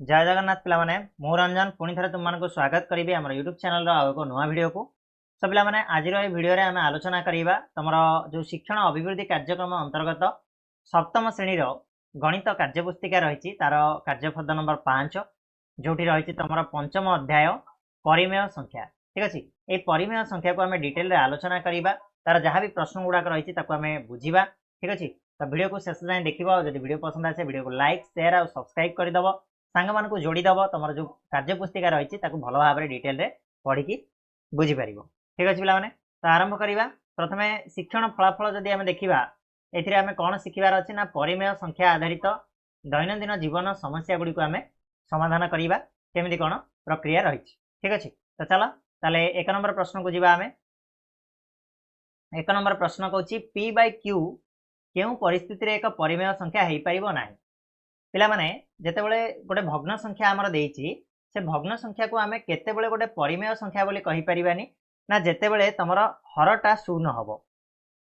जय जगन्नाथ पिलामाने मु रंजन पुणी थे तुम स्वागत करी आम यूट्यूब चैनल एक नुआ वीडियो को। तो पिलामाने आज भिडियो आम आलोचना करवा तुम जो शिक्षण अभिवृद्धि कार्यक्रम अंतर्गत सप्तम श्रेणी गणित कार्यपुस्तिका रही तार कार्यपद नंबर 5 जो रही तुम पंचम अध्याय परिमेय संख्या। ठीक अच्छे ये परिमेय संख्या को आम डिटेल आलोचना करवा तार जहाँ भी प्रश्न गुड़ाक रही आम बुझा। ठीक अच्छे तो वीडियो को शेष जाए देखो जब वीडियो पसंद आसे वीडियो को लाइक शेयर और सब्सक्राइब करदेव सांग मान को जोड़ीदेव तुम जो कार्यपुस्तिका रही भल भाव में डिटेल पढ़ी बुझीपर। ठीक अच्छे पे तो आरंभ करवा प्रथम शिक्षण फलाफल जदि आम देखा ये कौन शिखार अच्छे ना परिमेय संख्या आधारित दैनंदिन जीवन समस्या गुड़िक आम समाधान करवा केमी कौन प्रक्रिया रही। ठीक अच्छे तो चलो ताले एक नंबर प्रश्न को जीवा आम। एक नंबर प्रश्न कौन पी बाय क्यू क्यों परिस्थिति एक परिमेय संख्या हो पार ना पिलामाने जेतेबेले गोटे भग्न संख्या आमर देइछि से भग्न संख्या को आमे केतेबेले गोटे परिमेय संख्या बोली कहि परिबानी ना जेतेबेले तमर हरटा शून्य हबो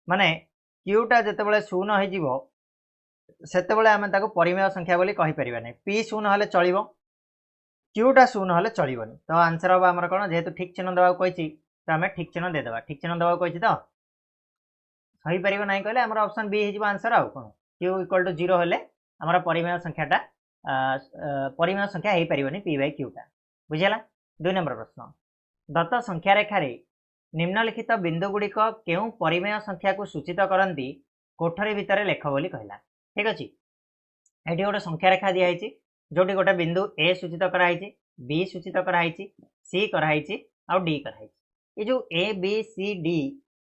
माने क्यूटा जेतेबेले शून्य हो जिवो सेतेबेले आमे ताको परिमेय संख्या बोली कहि परिबानी। पी शून्य हले चलिबो क्यूटा शून्य हले चलिबोनी। तो आंसर हबो आमर कोन जेहेतु ठीक चिन्ह देबा कहिछि तो आमे ठीक चिन्ह दे देबा। ठीक चिन्ह देबा कहिछि तो होई परिबो नै कहले आमर ऑप्शन बी हिजबो आंसर आ कोन क्यू इक्वल टू 0 हले आमर परिमेय संख्याटा परिमेय संख्या हो पार पी बाय क्यूटा बुझेगा। 2 नंबर प्रश्न दत्त संख्या रेखार निम्नलिखित बिंदुगुड़िक केउं परिमेय संख्या को सूचित करती कोठरी भितर लेख बोली कहला। ठीक अच्छे ये गोटे संख्या रेखा दिखाई जोटी गोटे बिंदु ए सूचित कराई बी सूचित कराई सी कराई आउ डी कराई ये जो ए बी सी डी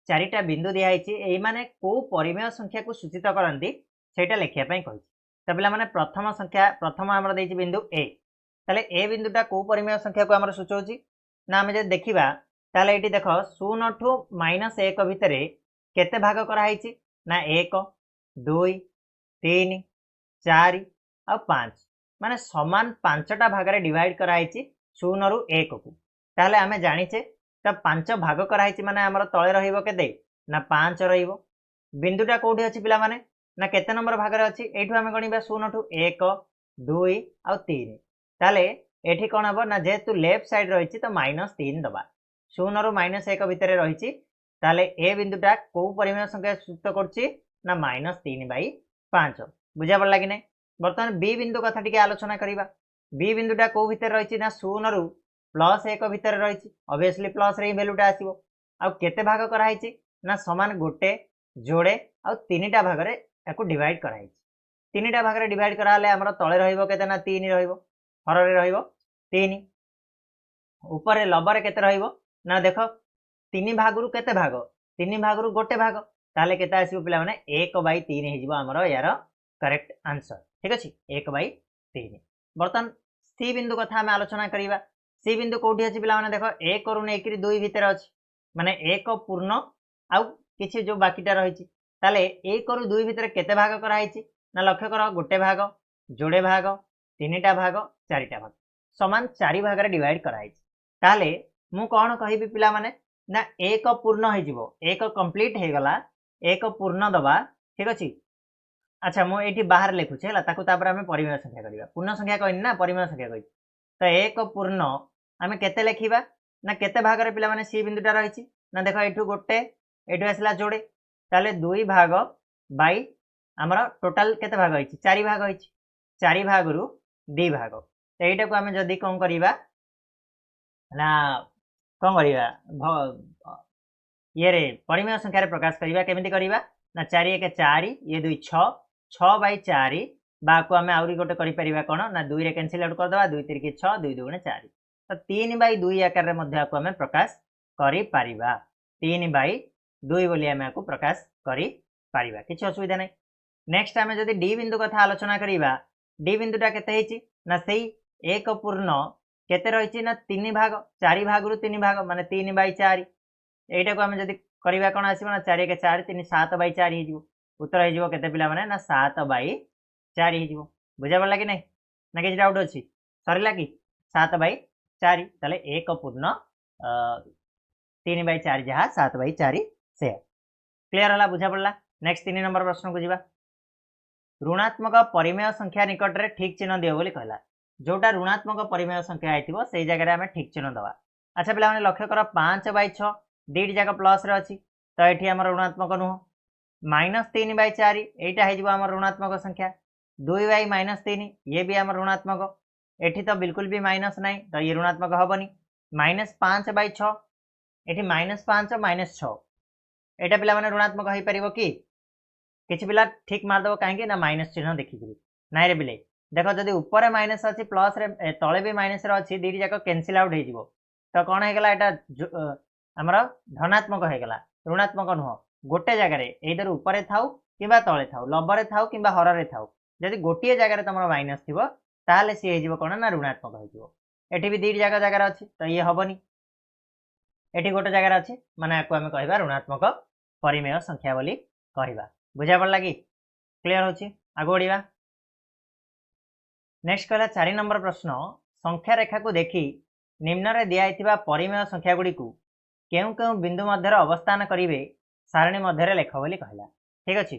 चारिटा बिंदु दिखाई ये माने को परिमेय संख्या को सूचित करती सेटा लिखापी कही। तो पे प्रथम संख्या प्रथम आम दे बिंदु ए ताले ए बिंदुटा कौ परिमेय संख्या को आम सूचाऊँ ना आम जब देखा ताले ये देख 0 ठू -1 भितर केते भाग कराई ना 1 2 3 4 आ 5 माने समान 5टा भाग रे डिवाइड कराई 0 रु 1 को ताले आम जानीचे तो 5 भाग कराई माने आमर तले रहिबो केते ना 5 रहिबो। बिंदुटा कोठी अछि पिला माने ना केते नंबर भाग रे अछि एठू आमे गणिबा 0 ठू 1 2 आ 3 ताले एठी कोन हबो ना जेतु लेफ्ट साइड रहिछि तो -3 दबा 0 रु -1 भितर रहिछि ताले ए बिंदुटा को परिमेय संख्या सूचित करछि ना -3/5 बुझा पड़ला कि नै। वर्तमान बी बिंदु कथा टिके आलोचना करिबा। बी बिंदुटा को भितर रहिछि ना 0 रु +1 भितर रहिछि ऑब्वियसली प्लस रे वैल्यूटा आसीबो आ केते भाग कराइछि ना समान गोटे जोड़े आ 3टा भाग रे याकू डिवाइड कराई 3टा भाग रे डिवाइड कराले हमर तळे रहिबो केते ना 3 रहिबो हर रे रहिबो 3 ऊपर लबर केते रहिबो ना देखो 3 भाग रु केते भाग 3 भाग रु गोटे भाग ताले केते आसीबो पिला माने 1/3 हिजबो हमर यार करेक्ट आंसर। ठीक अछि 1/3। बर्तन सी बिंदु कथा हम आलोचना करिबा। सी बिंदु कोठी अछि पिला माने देखो 1 रु नेकरी 2 भितर अछि माने 1 पूर्ण आउ किछि जो बाकीटा रहिछि ताले 1 रु 2 भितर केते भाग कराई ना लक्ष्य कर गोटे भाग जोड़े भाग 3टा भाग 4टा भाग समान 4 भाग रे डिवाइड कराई ताले मु कोन कहिबी पिला माने ना 1 पूर्ण हो जिवो 1 कंप्लीट हे गला 1 पूर्ण दबा। ठीक अछि अच्छा मु एठी बाहर लिखुछे हला ताकू तापर हमें परिमेय संख्या करिबा पूर्ण संख्या कहनी ना परिमेय संख्या कहि तो 1 पूर्ण हमें केते लिखिबा ना केते भाग रे पिला माने सी बिंदुटा रहिछि ना देखो एठू गोटे एठू आसला जोड़े ताले 2 भाग बाई आमर टोटाल केते भाग होइछि 4 भाग होइछि 4 भाग रु 2 भाग तो एटा को हमें जदी कोन करिबा ना कोन करिबा ये रे परिमेय संख्या रे प्रकाश करिबा केमिति करिबा ना 4 1 4 ये 2 6 6/4 बा को हमें आउरी गोटे करि परिबा कोन ना 2 रे कैंसिल आउट कर दबा 2 3 के 6 2 2 4 तो 3/2 आकार रे मध्ये को हमें प्रकाश करि परिबा 3/2 बोली हमें को प्रकाश करि परिबा किछि असुविधा नै। नेक्स्ट आमे जदी डी बिंदु कथा आलोचना करिबा डी बिंदुटा केते हेछि ना सेही 1 पूर्ण केते रहिछि ना 3 भाग 4 भाग रु 3 भाग माने 3/4 एटा को हमें जदी करिबा कोन आसीबो ना 4 1 4 3 7/4 हिजिवो उत्तर हिजिवो केते पिला माने ना 7/4 हिजिवो बुझा पड़ला कि नै ना किछि डाउट अछि सरिला कि 7/4 ताले 1 पूर्ण 3/4 जहा 7/4 से क्लियर होला बुझा पड़ला। नेक्स्ट 3 नंबर प्रश्न को जीवा ऋणात्मक परिमेय संख्या निकट रे ठीक चिन्ह दियो बोली कहला जोटा ऋणात्मक परिमेय संख्या होइतिबो सेई जगह आम ठीक चिन्ह दवा। अच्छा पिला माने लक्ष्य कर 5/6 दुईटी जाक प्लस रे अछि तो एठी हमर ऋणात्मक नुह। -3/4 एटा हे जिवो हमर ऋणात्मक संख्या। 2/-3 ये भी हमर ऋणात्मक। एठी तो बिल्कुल भी माइनस नहीं तो ये ऋणात्मक हबनी। -5/6 एठी -5 -6 एटा पिला माने ऋणात्मक होई परिबो कि? किछि पिला ठीक मार दबो काहे कि ना माइनस चिन्ह देखिकरी नाइ रे बिले देखो जदि ऊपर माइनस अछि प्लस रे तळे भी माइनस रे अछि दीटी जाक कैंसिल आउट हे जिवो तो कोन हे गेला एटा हमर धनात्मक हे गेला ऋणात्मक नुह। गोटे जगह रे एइदर ऊपर थाउ किबा तळे थाउ लबरे थाउ किबा हररे थाउ जदि गोटिए जगह रे तमरो माइनस थिबो ताहाले सी हे जिवो कोन ना ऋणात्मक हे जिवो। एठी भी दीटी जाक जगह अछि तो ये हबनी। एठी गोटे जगह अछि माने आकु हम कहबा ऋणात्मक परिमेय संख्या बोली कहबा। बुझा पड़ला कि? क्लियर होछि? आगो बढ़िबा। नेक्स्ट कहला 4 नंबर प्रश्न संख्या रेखा को देखि निम्न रे दिया हिथिबा परिमेय संख्या गुडी को केउ केउ बिंदु मध्य रे अवस्थान करिवे सारणी मध्य रे लेख बोली कहला। ठीक अछि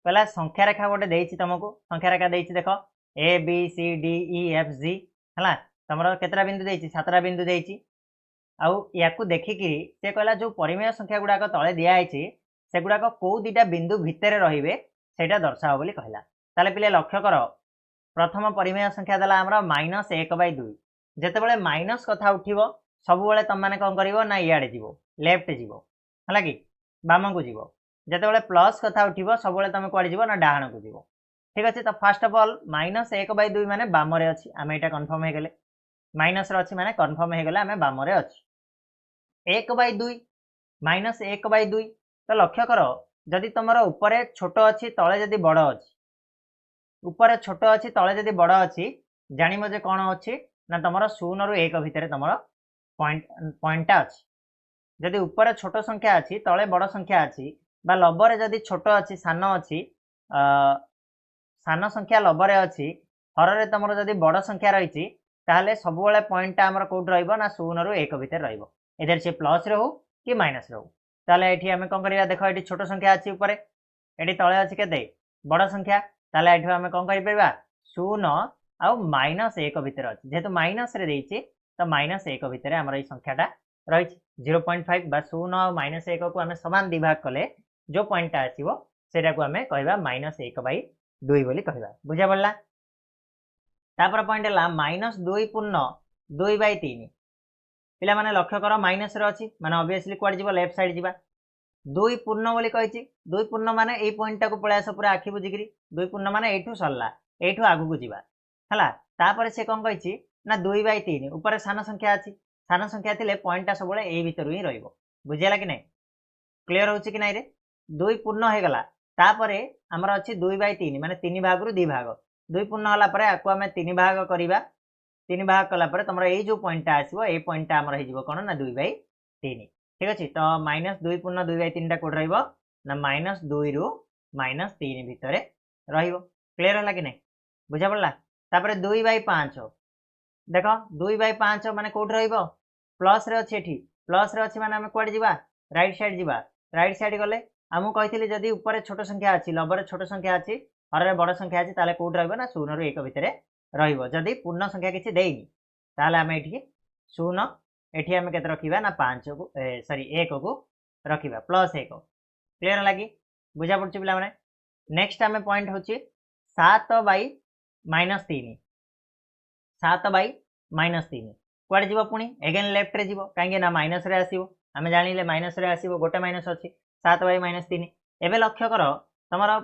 पहला संख्या रेखा गोटे देइछि तुमको संख्या रेखा देइछि देखो A B C D E F G हला तमरो केतरा बिंदु देइछि 7टा बिंदु देइछि आउ याकू देखिकी से कहला जो परिमेय संख्या गुड़ाक तले दिखाई से गुड़ाक कौ दुटा बिंदु भितर रहिबे सेटा दर्शाओ बोली कहला। ताले पिले लक्ष्य कर प्रथम परिमेय संख्या देला हमरा -1/2 जेतेबेले माइनस कथा उठिबो सबुबेले तुम माने कोन करिवो ना इयाडे जीवो लेफ्ट जीवो हला कि बाम को जीवो जेतेबेले प्लस कथा उठिबो सबुबेले तुम कुआडे जीवो ना डाहाण को जीवो। ठीक अछि तो फर्स्ट ऑफ ऑल -1/2 माने बाम रे अछि आमे एटा कंफर्म हे गेले माइनस रे अछि माने कंफर्म हे गेले आमे बाम रे अछि 1/2 -1/2 तो लक्ष्य कर जदि तुमर ऊपर छोट अच्छी तले जदि बड़ अच्छी ऊपर छोट अच्छी तले जदि बड़ अच्छी जानिम जे कौन अच्छी ना तुम 0 ରୁ 1 भितर तुम पॉइंटा अच्छी जदि ऊपर छोट संख्या अच्छी तले बड़ संख्या अच्छी बा लबरे जदि छोट अच्छी सान अच्छी सान संख्या लबरे अच्छी हर तुम जदि बड़ संख्या रही ताहले सबुबेले पॉइंटा हमर कोड रहइबो ना 0 ରୁ 1 भितर रहइबो इधर से प्लस रे हो कि माइनस रे हो ताले एठी हमें कोन करिया देखो एठी छोट संख्या अछि ऊपर एठी तळे अछि केते बड़ संख्या ताले एठी हमें कोन करि परबा 0 आ -1 भितर अछि जेतु माइनस रे देइछि तो -1 भितर हमर ई संख्याटा रहि 0.5 बा 0 आ -1 को हमें समान विभाग कले जो पॉइंटटा आसीबो सेटा को हमें कहबा -1/2 बोली कहबा। बुझा पड़ला? तापर पॉइंट हला -2 पूर्ण 2/3 पिला माने लक्ष्य कर माइनस रे अछि माने ऑब्वियसली क्वाड जीवो लेफ्ट साइड जीवा 2 पूर्ण बोली कहिछि 2 पूर्ण माने एई पॉइंट टा को पळे आस पूरा आखि बुझिकरी 2 पूर्ण माने एठू सरला एठू आगु को जीवा हला तापर से कोन कहिछि ना 2/3 ऊपर सान संख्या अछि सान संख्या थिले पॉइंट टा सबले एई भीतर ही रहइबो। बुझियाला कि नै? क्लियर होछि कि नै रे 2 पूर्ण हे गला तापरे हमर अछि 2/3 माने 3 भाग रु 2 भाग 2 पूर्ण हला परे आकु हमें 3 भाग करिबा 3 भाग कला परे तमरा एई जो पॉइंटटा आसीबो एई पॉइंटटा हमर हे जिवो कोन ना 2/3। ठीक अछि तो -2 पूर्ण 2/3 टा कोड रहइबो ना -2 रु -3 भितरे रहइबो। क्लियर होला कि नै? बुझा पड़ला? तापरे 2/5 देखो 2/5 माने कोड रहइबो प्लस रे अछि एठी प्लस रे अछि माने हम कोड जीवा राइट साइड गले हमु कहिथिले जदी ऊपर छोट संख्या अछि लबरे छोट संख्या अछि हररे बड़ संख्या अछि ताले कोड रहइबो ना 0 रु 1 भितरे रहइबो जदी पूर्ण संख्या किछि देइनी ताले हम एठी 0 एठी हम केते रखिबा ना 5 को सॉरी 1 को रखिबा +1 क्लियर लागि बुझा पड़छि पिला माने। नेक्स्ट हमें पॉइंट होछि 7/-3 7/-3 कुआडे जीवो पुनी अगेन लेफ्ट रे जीवो काहे ना माइनस रे आसीबो हमें जानिले माइनस रे आसीबो गोटे माइनस अछि 7/-3 एबे लक्ष्य करो तमरो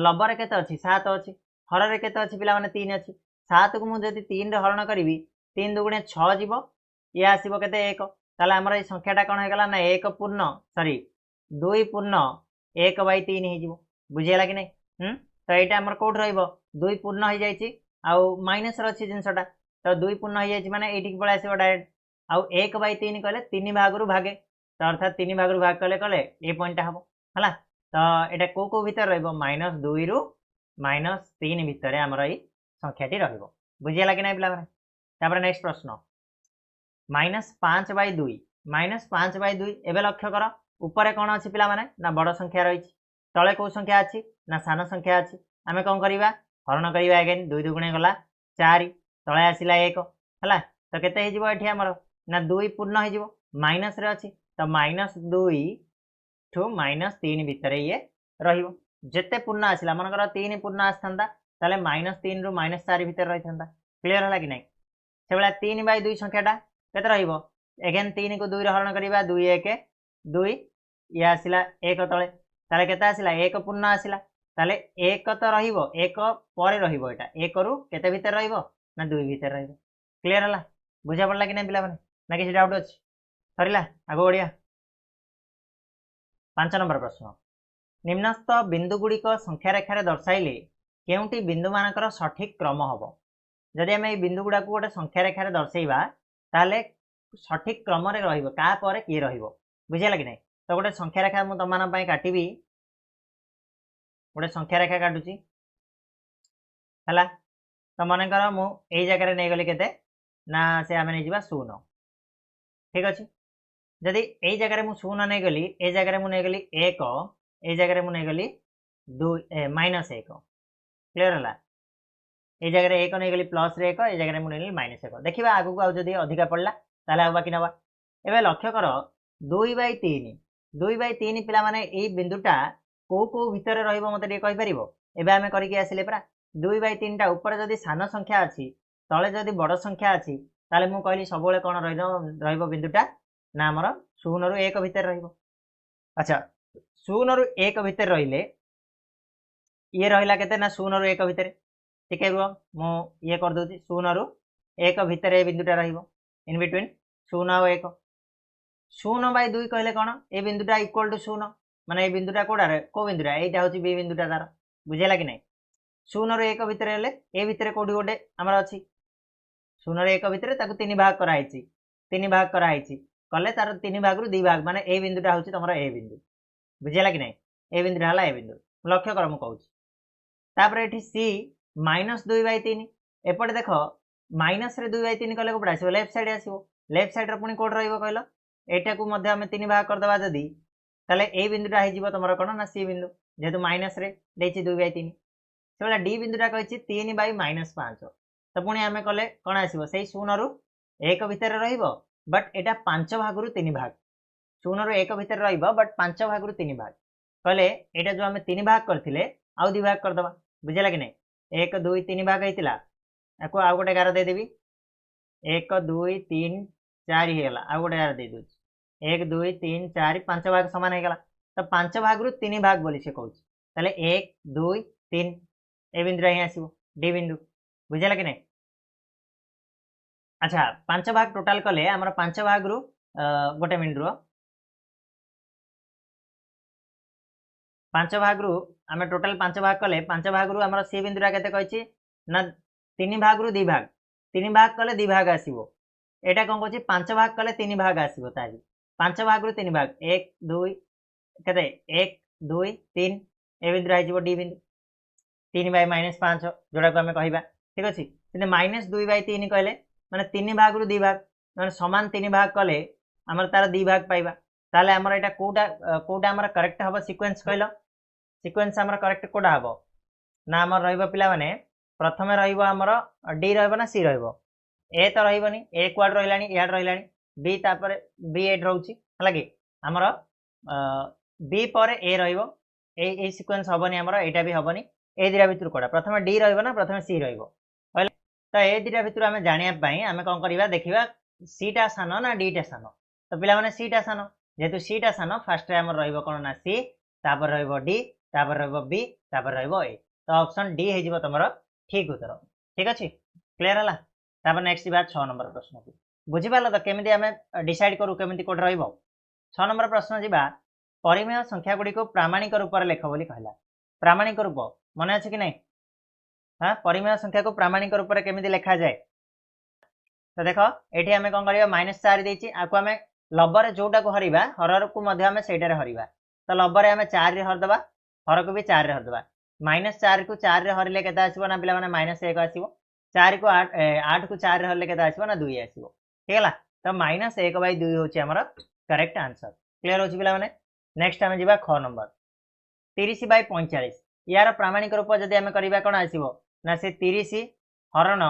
लबर केते अछि 7 अछि हर रे केते अछि पिला माने 3 अछि 7 को मु जदी 3 रे हरण करिवि 3 दुगुणे 6 जीवो ये आसीबो केते 1 ताले हमर ए संख्याटा कोन हे गला ना 1 पूर्ण सॉरी 2 पूर्ण 1/3 हे जीवो। बुझियाला कि नै? तो एटा हमर कोड रहइबो 2 पूर्ण हे जाईछि आ माइनस रे अछि जिंसटा तो 2 पूर्ण हे जाईछि माने एठी पळे आसीबो डायरेक्ट आ 1/3 कहले 3 भाग रु भागे तो अर्थात 3 भाग रु भाग कले ए पॉइंट हबो हला तो एटा को भीतर रहइबो -2 रु -3 भितरे हमर ए संख्याटी रहइबो। बुझियाला कि नै पिला माने? तापर नेक्स्ट प्रश्न -5/2 -5/2 एबे लक्ष्य कर ऊपर कोन अछि पिला माने ना बड़ संख्या रही तळे को संख्या अछि ना सान संख्या अछि आमे कोन करिबा हरण करिबा अगेन 2 दुगुणे गला 4 तले आसला 1 है तो केते ये आमर ना 2 पूर्ण हो माइनस रे अच्छी तो -2 ठू -3 भितर ये रेते पूर्ण आसला मनकर 3 पूर्ण आसता ताले -3 रु -4 भितर रही था क्लीयर है कि नहीं से भाया 3/2 संख्याटा केते रहिबो एगेन 3 को 2 रे हरण करबा 2 1 2 ये आसला 1 तले ताले केते आसला 1 पूर्ण आसला ताले 1 तो रहिबो 1 परे रहिबो एटा 1 रु केते भितर रहिबो ना 2 भितर रहिबो क्लियर हला बुझा पड़ला कि नहीं पिला माने ना किसी डाउट अछि सरिला आगो बढ़िया 5 नंबर प्रश्न निम्नस्थ बिंदुगुड़िक संख्या रेखार दर्शाइले केउंटी बिंदु मानकर सठिक क्रम हम जदि आम बिंदु गुड़ा को गोटे संख्या रेखार दर्शेबा ताले सठिक क्रम क्या किए रुझेगा कि नहीं तो गोटे संख्या रेखा मुझे तुम मान काटि गोटे संख्या रेखा काटुची है तो मनकर मुझे जगह नहीं गली के ना से आम नहीं 0 ठीक अच्छे जदि यही जगह मुझे 0 नहीं गली ए जगह मुझे नहीं गली 1 ए जगह मुझे नहीं गली 2 -1 क्लीयर है ये जगह 1 नहीं गली +1 ये जगह मुझे नहीं -1 देखा आगू आदि अधिका पड़ा ताले बाकी नवा एवं लक्ष्य कर 2/3 2/3 पिला माने ये बिंदुटा को भितर रहिबो मते टे कहि परिबो एबे आमे करिके आसिले परा 2/3 टा ऊपर जदि सान संख्या अछि तळे जदि बड़ संख्या अछि ताले मु कहली सबोले कोन रहिबो बिंदुटा ना हमर 0 रु 1 भितर रहिबो अच्छा 0 रु 1 भितर रहिले ये रहिला केते ना 0 रु 1 भितर ठीक है रुह मु ये कर दोची 0 रु 1 भितर ए बिंदुटा रहिबो इन बिटवीन 0 और 1 0/2 कहले कोन ए बिंदुटा इक्वल टू 0 माने ए बिंदुटा कोडा रे को बिंदुटा एटा होची बी बिंदुटा तार बुझेला कि नहीं 0 रो 1 भितर हेले ए भितर कोडी गोटे हमर अछि 0 रो 1 भितर ताकू 3 भाग करा आइछि 3 भाग करा आइछि कले तार 3 भाग रु 2 भाग माने ए बिंदुटा होची तमरा ए बिंदु बुझेला कि नहीं ए बिंदुटा हला ए बिंदु लक्ष्य कर मु कहूची तापर एठी सी -2/3 एपटे देखो माइनस रे 2/3 कले कोपडा आसीबो लेफ्ट साइड आसीबो लेफ्ट साइड रे पुनी कोड रहइबो कहलो एटा को मध्ये हम 3 भाग कर दबा जदी ताले ए बिंदुटा हे जीवो तमरा कोन ना सी बिंदु जेतु माइनस रे देछि 2/3 सेबला डी बिंदुटा कहिछि 3/-5 तो पुनी आमे कले कोन आसीबो सेही 0 रु 1 भितर रहिबो बट एटा 5 भाग रु 3 भाग 0 रु 1 भितर रहिबो बट 5 भाग रु 3 भाग कहले एटा जो आमे 3 भाग करथिले आउ 2 भाग कर दबा बुझेला कि नहीं 1 2 3 भाग हेतिला एको आउ गोटे गार दे देबी 1 2 3 4 हे गला आउ गोटे गार दे दोछ 1 2 3 4 5 भाग समान हे गला तो 5 भाग रु 3 भाग बोली से कहूछ ताले 1 2 3 ए बिंदु रे आसीबो डी बिंदु बुझेला कि नहीं अच्छा 5 भाग टोटल कले हमर 5 भाग रु गोटे मिनिट रो 5 भाग रु आमे टोटल 5 भाग कले 5 भाग रु हमर सी बिंदुरा केते कहछि ना 3 भाग रु 2 भाग 3 भाग कले 2 भाग आसीबो एटा कोन कहछि 5 भाग कले 3 भाग आसीबो ताजी 5 भाग रु 3 भाग 1 2 केते 1 2 3 ए बिंदु रहि जीवो डी बिंदु 3/-5 जोडा को हमें कहिबा ठीक अछि सिने -2/3 कहले माने 3 भाग रु 2 भाग माने समान 3 भाग कले हमर तार 2 भाग पाइबा ताले हमर एटा कोटा हमर करेक्ट हबो सीक्वेंस कहलो सीक्वेंस हमर करेक्ट कोडा हबो ना हमर रहइबो पिला माने प्रथमे रहइबो हमर डी रहइबो ना सी रहइबो ए तो रहइबोनी ए क्वाड रहिलानी याड रहिलानी बी तापर बी एड रहउची हला कि हमर बी पर ए रहइबो ए सीक्वेंस हबोनी हमर एटा भी हबोनी ए दिरा भितर कोडा प्रथमे डी रहइबो ना प्रथमे सी रहइबो कहले तो ए दिरा भितर हमें जानिया पई हमें कोन करबा देखिबा सी टा सानो ना डी टा सानो तो पिला माने सी टा सानो जेतु सी टा सानो फर्स्ट रे हमर रहइबो कोन ना सी तापर रहइबो डी तापर रहइबो बी तापर रहइबो ए तो ऑप्शन डी हे जीवो तमरो ठीक उत्तर ठीक अछि क्लियर हला तापर नेक्स्ट बात 6 नंबर प्रश्न को बुझी पालो तो केमिति हमें डिसाइड करू केमिति कोड रहइबो 6 नंबर प्रश्न जीबा परिमेय संख्या गुडी को प्रामाणिक रूप रे लेख बोली कहला प्रामाणिक रूप मने अछि कि नहीं हां परिमेय संख्या को प्रामाणिक रूप रे केमिति लेखा जाय तो देखो एठी हमें कोन करियो -4 देछि आको हमें लब्बर जोटा को हरिबा हरर को मध्ये हमें सेटा रे हरिबा तो लब्बर रे हमें 4 रे हर दबा हर को भी 4 रे हर दबा -4 को 4 रे हरिले केता आसीबो ना पिला माने -1 आसीबो 4 को 8 को 4 रे हरिले केता आसीबो ना 2 आसीबो ठीक हला तो -1/2 होची हमर करेक्ट आंसर क्लियर होची पिला माने नेक्स्ट हमें जीवा ख नंबर 30/45 यार प्रामाणिक रूप जदि हमें करबा कोन आसीबो ना से 30 हरण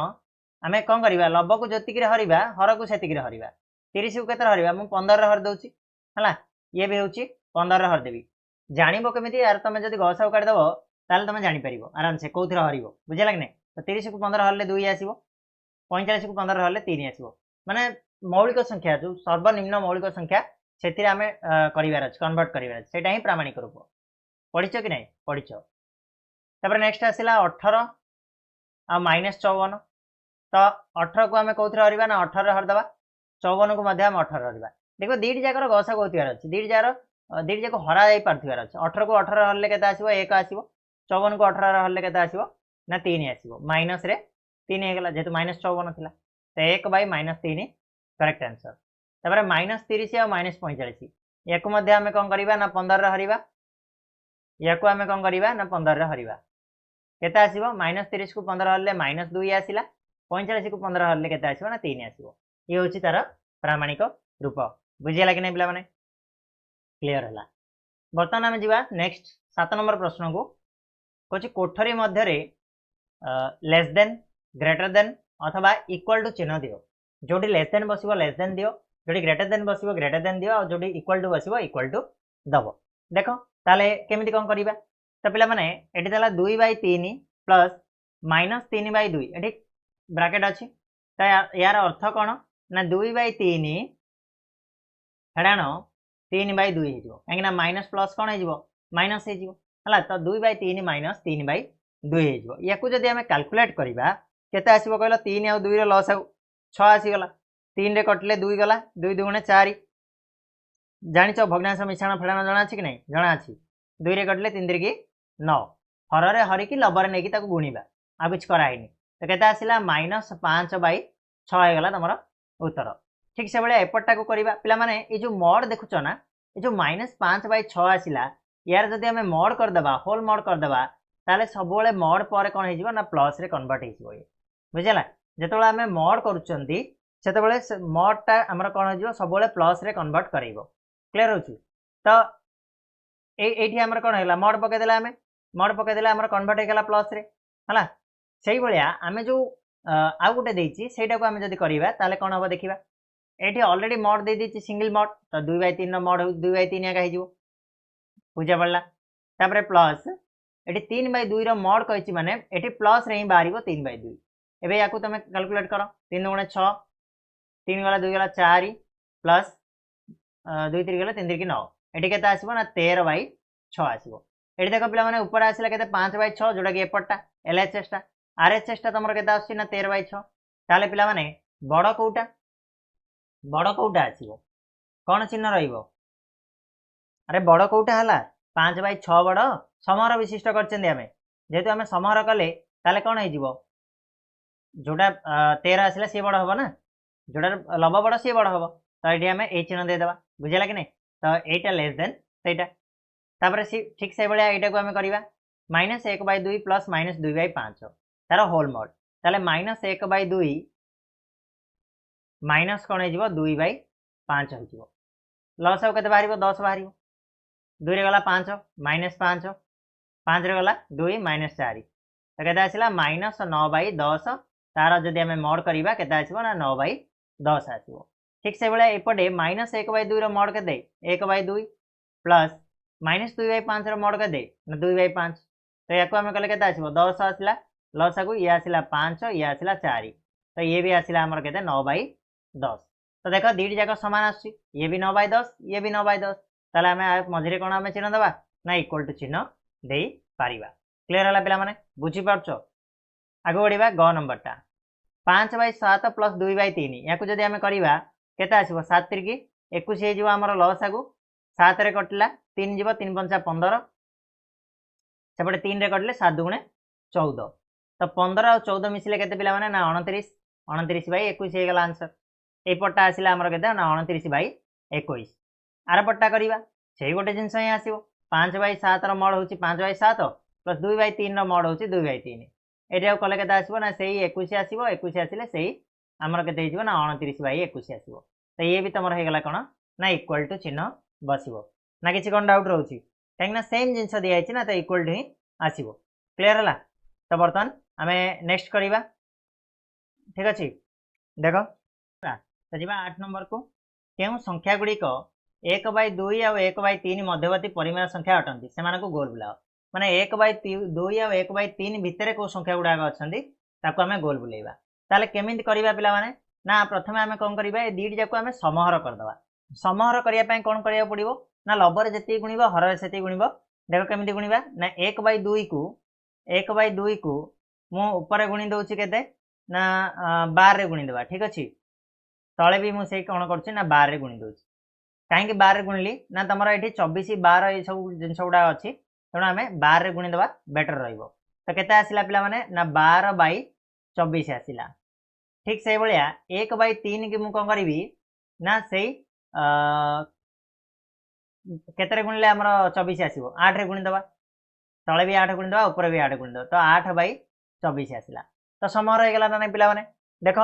आमे कौन करवा लब को जोतिक हरवा हर को सेतिक हरवा 30 को केते हरवा मु 15 रे हर दउची हला ये भी होची 15 रे हर देबी जानिबो केमिति यार तमे जदी गसाउ काट दबो ताले तमे जानि परिबो आराम से कोथिर हरिबो बुझिला कि नै तो 30 को 15 हरले 2 आसीबो 45 को 15 हरले 3 आसीबो माने मौलिक संख्या जो सर्वनिम्न मौलिक संख्या सेतिरे आमे करिवार अछि कन्वर्ट करिवार अछि सेटा ही प्रामाणिक रूप पढिचो कि नै पढिचो तपर नेक्स्ट आसिला 18 आ -54 तो 18 को आमे कोथिर हरिबा ना 18 रे हर दबा 54 को मध्य हम 18 हरिबा देखो दीड जाकर गसा कोथिवार अछि दीड जाको हरा जाई पारथिवार अछि 18 को 18 हरले केते आसीबो 1 आसीबो 54 को 18 हरले केते आसीबो ना 3 आसीबो माइनस रे 3 हे गेला जेतु -54 थिला तो 1 बाय -3 करेक्ट आंसर तपर -30 आ -45 याको मध्य आमे कोन करिबा ना 15 रे हरिबा याको आमे कोन करिबा ना 15 रे हरिबा केते आसीबो -30 को 15 हरले -2 आसीला 45 को 15 हरले केते आसीबो ना 3 आसीबो ये होची तार प्रामाणिक रूप बुझिला कि नै पिला माने क्लियर हला बर्तमान आमे जिबा नेक्स्ट 7 नंबर प्रश्न को कोची कोठरी मध्य रे लेस देन ग्रेटर देन अथवा इक्वल टू चिन्ह दियो जोडी लेस देन बसिबो लेस देन दियो जोडी ग्रेटर देन बसिबो ग्रेटर देन दियो और जोडी इक्वल टू बसिबो इक्वल टू दबो देखो ताले केमिति कोन करिबा तो पिला माने एठी देला 2/3 प्लस -3/2 एठी ब्रैकेट अछि त यार अर्थ कोन ना 2/3 हेडानो 3/2 हे जिवो काहेना माइनस प्लस कोन हे जिवो माइनस हे जिवो हला तो 2/3 माइनस 3/2 हे जिवो याकू जदी हमें कैलकुलेट करिबा केते आसीबो कहलो 3 और 2 रे लॉस आउ 6 आसी गला 3 रे कटले 2 गला 2 2 4 जानिचो भग्नांश मिश्रण फेडानो जणा अछि कि नै जणा अछि 2 रे कटले 3 3 की 9 हर रे हरि की लबर नै की ताको गुणीबा आ कुछ कराइनी तो केते आसीला -5/6 हे गला तमरो उत्तर ठीक से बेले एपटा को करिबा पिला माने ए जो मॉड देखुचो ना ए जो -5/6 आसिला यार जदी हमें मॉड कर दबा होल मॉड कर दबा ताले सब बेले मॉड पर कोन हे जिवो ना प्लस रे कन्वर्ट हे जिवो बुझिला जेतोला हमें मॉड करूचंदी सेते बेले मॉड ता हमर कोन हे जिवो सब बेले प्लस रे कन्वर्ट करैबो क्लियर होची तो एठी हमर कोन हैला मॉड पके देला हमें मॉड पके देला हमर कन्वर्ट हे गेला प्लस रे हला सेही बलिया हमें जो आ गुटे देइची सेटा को हमें जदी करिबा ताले कोन होबो देखिबा एठी ऑलरेडी मॉड दे दी सिंगल मॉड तो 2/3 नो मॉड 2/3 आगा हिजो बुझा पड़ला तापरे प्लस एठी 3/2 रो मॉड कहिची माने एठी प्लस रे ही बाहरिबो 3/2 एबे याकू तमे कैलकुलेट करो 3 गुणे 6 3 गला 2 गला 4 प्लस 2 3 गला 3 3 की 9 एठी केता आसीबो ना 13/6 आसीबो एठी देखो पिला माने ऊपर आसीला केते 5/6 जोडा के एपटटा एलएचएस टा आरएचएस टा तमरो केता आसी ना 13/6 ताले पिला माने बड़ कोउटा आसीबो कोन चिन्ह रहिबो अरे बड़ कोउटा हला 5/6 बड़ समहर विशिष्ट करचेंदी हमें जेतु हमें समहर कले ताले कोन हे जिवो जोडा 13 आसीला से बड़ होबो ना जोडा लब बड़ से बड़ होबो तो एठी हमें ए चिन्ह दे देबा बुझिला कि नै तो एटा लेस देन सेटा तापर ठीक से बळे एटा को हमें करिबा -1/2 प्लस -2/5 तार होल मॉड ताले -1/2 माइनस कोन हे जिवो 2/5 हे जिवो लॉस आउ केते बाहरिबो 10 बाहरिबो 2 रे गला 5 -5 5 रे गला 2 -4 तो केते आसिला -9/10 तार जदी हमें मॉड करिबा केते आसीबो ना 9/10 आसीबो ठीक से बेले एपटे -1/2 रो मॉड केते 1/2 प्लस -2/5 रो मॉड केते ना 2/5 तो याको हमें कले केते आसीबो 10 आसिला लॉस आगु ये आसिला 5 ये आसिला 4 तो ये भी आसिला हमर केते 9/10 तो देखो दीड जाक समान आसी ये भी 9/10 ये भी 9/10 ताले हमें मझिरे कोन हमें चिन्ह दबा ना इक्वल टू चिन्ह देई पारिबा क्लियर हला पिला माने बुझी पारछो आगो बढ़िबा ग नंबर टा 5/7 प्लस 2/3 याकू जदी हमें करिबा केते आसीबो 7 3 की 21 हे जिवो हमर लॉस आगु 7 रे कटला 3 जिवो 3 5 15 सेपटे 3 रे कटले 7 दुगुणे 14 तो 15 और 14 मिसिले केते पिला माने ना 29 29/21 हे गेला आंसर ए पट्टा आसिला हमर केते ना 29/21 आर पट्टा करिबा सेही गोटे जिंस ही आसीबो 5/7 रो मॉड होची 5/7 प्लस 2/3 रो मॉड होची 2/3 एटा कले केते आसीबो ना सेही 21 आसीबो 21 आसिले सेही हमर केते हिजबो ना 29/21 आसीबो तो ये भी तमर हे गेला कोन ना इक्वल टू चिन्ह बसिबो ना किछि कोन डाउट रहउची काहेना सेम जिंस दिया आइछि ना तो इक्वल टू ही आसीबो क्लियर हला तो बर्तन हमें नेक्स्ट करिबा ठीक अच्छे देख तो जी 8 नंबर को क्यों संख्या गुड़िक 1/2 आ 1/3 मध्यवर्ती परिमेय संख्या अटंती से गोल बुलाओ माने 1/2 आ 1/3 भितर कौ संख्या गुड़ाक अच्छा आम गोल बुलेवा ताले केमिति करबा पिला माने ना प्रथमे आम कौन करबा ए दुईटी जाक आम समहर करदवा समहर करने कौन करा पड़ो ना लबर जी गुणव हर से गुणव देख केमी गुणवा ना 1/2 को 1/2 को मु ऊपर गुणी दौची के ना 12 रे गुणीदेवा ठीक अच्छे तले भी मुझे कौन कर 12 रे गुणी दूसरी कहीं 12 गुणिली ना तुम ये 24 12 ये सब जिन गुड़ा अच्छी तेणु आम 12 रे गुणीदेवा बेटर रहा तो आसला पिला माने ना 12/24 आसला ठीक से भाया 1/3 की मुझे कौन करी ना से केतरे गुणिले आमर 24 आसो 8 रे गुणीदेवा तले भी 8 गुणीदेवा ऊपर भी 8 गुणीदेवा तो 8/24 आसला तो समय रहीगला ना पिला माने देख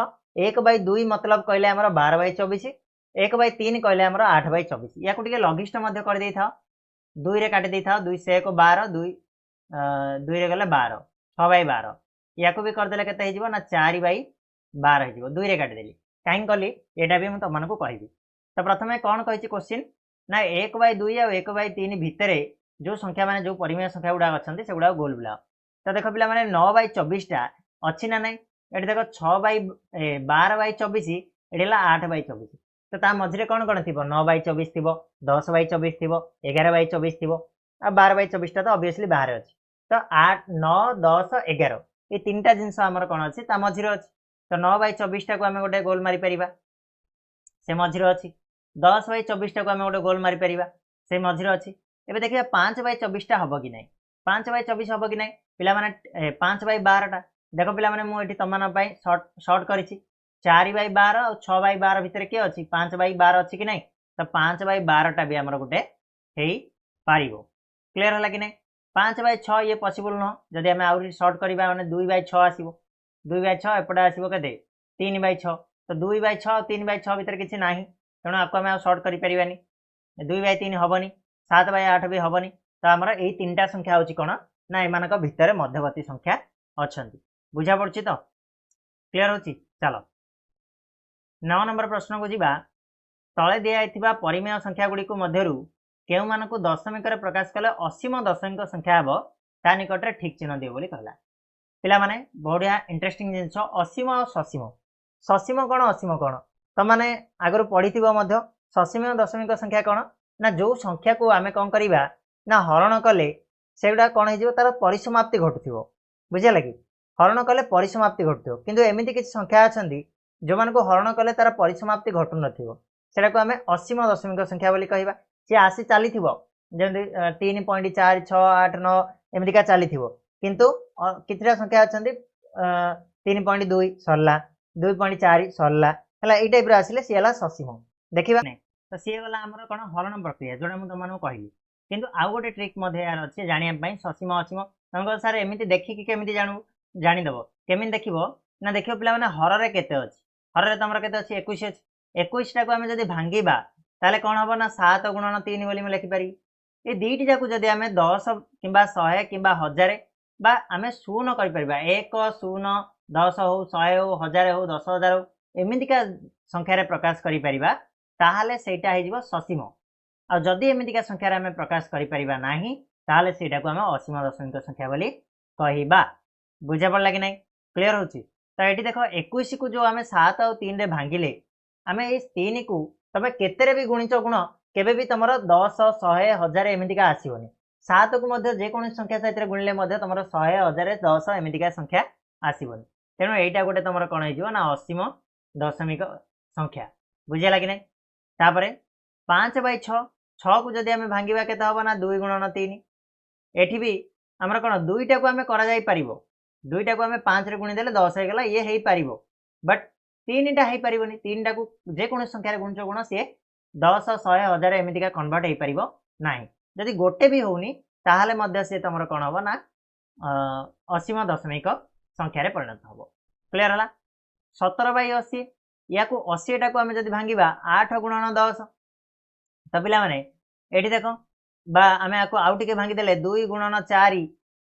1/2 मतलब कहले आमर 12/24 1/3 कहले आमर 8/24 या लघिष्ठ कर दे था 2 रे काटी दे था 2 से 1 12 2 2 रे गले 12 6/12 या भी करदे के ना 4/12 हो 2 रे काटिदेली कहीं कली यहाँ भी मुझे तुमको कहि तो प्रथम कौन कही क्वेश्चन ना 1/2 आ 1/3 भितर जो संख्या माने जो परिमेय संख्या गुड़ा अच्छा से गुड़ा गोल बुलाओ तो देख पिला माने 9/24 टा अच्छी ना नहीं ये देख 12/24 ये 8/24 तो ता मझे कौन कौन थी 9/24 थी 10/24 थी 11/24 थी आ 12/24 टा तो ऑब्वियसली बाहर अच्छी तो 8 9 10 11 ये तीन टा जिनस आमर कौन अच्छी मझे अच्छी तो 9/24 टा को आम गोटे गोल मारी पारिबा से मझे अच्छी 10/24 टा को आम गोटे गोल मारी पारिबा से मझे अच्छी एबे देखिए 5/24 टा हम कि ना 5/24 हम कि ना पिला माने 5/12 टा देख पिला माने मुझे तुम सर्ट कर 4/12 और 6/12 भितर किए अच्छी 5/12 अच्छी कि ना तो 5/12 टा भी आमर गोटे हो पार क्लीयर है कि ना 5/6 ये पॉसिबल नुह जदि आम आउरी सर्ट करवा मैंने 2/6 आसो 2/6 एपटे आसो के 3/6 तो 2/6 और 3/6 भितर किसी ना तेणु आपको आम सर्ट करें 2/3 हेनी 7/8 भी हेनी तो आमर यही 3टा संख्या हूँ कौन ना एम भितर मध्यवर्ती संख्या अच्छा बुझा पड़ी तो क्लीयर हो चलो 9 नंबर प्रश्न को जीवा तले दिया परिमेय संख्या गुड़ी मध्यरू केउ मानकु दशमिक प्रकाश कले असीम दशमिक संख्या हे ता निकट में ठीक चिन्ह दियो बोली कहला पिला माने बढ़िया इंटरेस्टिंग जिनस असीम और ससीम ससीम कौन असीम कौन तो मैंने आगु पढ़ी ससीम दशमिक संख्या कौन ना जो संख्या को आम कौन करवा ना हरण कले से गुड़ा कौन हो तार परिसमाप्ति घटुव बुझे कि हरण कले परिसमाप्ति घटुव किंतु एमती किसी संख्या अच्छा जो मान को हरण कले तार परिसमाप्ति घटु ना को आम असीम दशमिक संख्या बोली कहवा सी आसी चली जमी 3.4 6 8 9 एमतीका चली किंतु कितटा संख्या अच्छा 3.2 सरला 2.4 सरला है ये टाइप आसिले सी है ससीम देखा तो सी गला आमर कौन हरण प्रक्रिया जोटा मुझे तुमको कहली किंतु आउ गोटे ट्रिक यार अच्छे जानापी ससीम असीम तुमको सार एमती देखिकी केमी जानू जानीदेव केमी देख ना देख पिला मैंने हर केते अच्छी हर तुम के 21 अच्छी 21 टाक आम जब भांगा ताले कौन हम ना 7 गुणन 3 बोली लिखिपारी ये दुईटी जाक जब आम 10 कि 100 कि 1000 बा आम शून कर 1 0 10 हो 100 हो 1000 हो 10,000 हो एमतीका संख्यार प्रकाश करा ताहले सेटा हो ससीम आदि एमतीका संख्यार आम प्रकाश करा ना ताहले सेटा को आम असीम दशमिक संख्या बोली कहवा बुझा पड़ा कि नहीं क्लीयर हो तो ये देख 21 को जो आम 7 और 3 रे भांगिले आम ये 3 को तुम केते भी गुणिच गुण केबे भी तुम 10 100 1000 एमतीका आसोनी 7 को जेको संख्या सहित गुणिले तुम 100 1000 10 एमतीका संख्या आसोनी तेणु यहीटा गोटे तुम कौन हो ना असीम दशमिक संख्या बुझेगा कि नहीं तापर 5/6 6 को जब आम भांगा के हम ना 2 गुणन 3 एठी भी आमर कौन दुईटा को आम कर दुईटा को आम 5 रे गुणी देले 10 हो गला ये हो पार बट 3टा हो पारनी 3टा को जेको संख्यार गुणच गुण सी 10 100 1000 एमतीका कन्वर्ट हो पार ना जदि गोटे भी होनी ताहले सी तुम कौन हम ना असीम दशमिक संख्यार परिणत हम क्लीयर है 17/80 या 80टा को आम जब भांगा 8 गुणन 10 तो पिला माने एठी देख बा आम आपको आउ टे भांगीदे 2 गुणन 4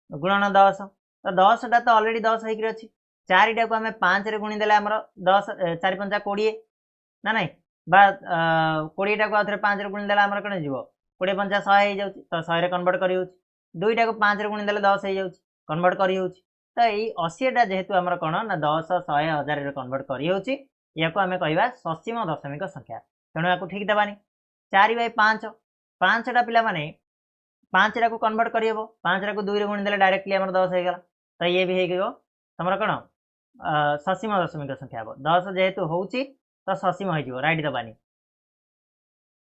गुणन 10 तो 10टा तो अलरेडी 10 होकर अच्छी चारिटा को आम 5 रे गुणी देले हमर 10 4 5 20 ना नहीं बा 20 टा को आथरे 5 रे गुणी देले हमर कोन जीवो 20 5 100 हे जाउची तो 100 रे कन्वर्ट करी होउची दुईटा को 5 रे गुणी देले 10 हे जाउची कन्वर्ट करी होउची तो एई 80 टा जेहेतु हमर कोन ना 10 100 1000 रे कन्वर्ट करी होउची याको आमे कहबा ससीम दशमिक संख्या तेणु याको ठीक देबानी 4/5 5 टा पिला माने 5 रा को कन्वर्ट करी हेबो 5 रा को 2 रे गुणी देले डायरेक्टली हमर 10 हे गेला तो ये भी हे गेलो तमरा कोन ससीम दशमिक संख्या हम 10 जेहेतु होउची तो ससीम हो राइट दबानी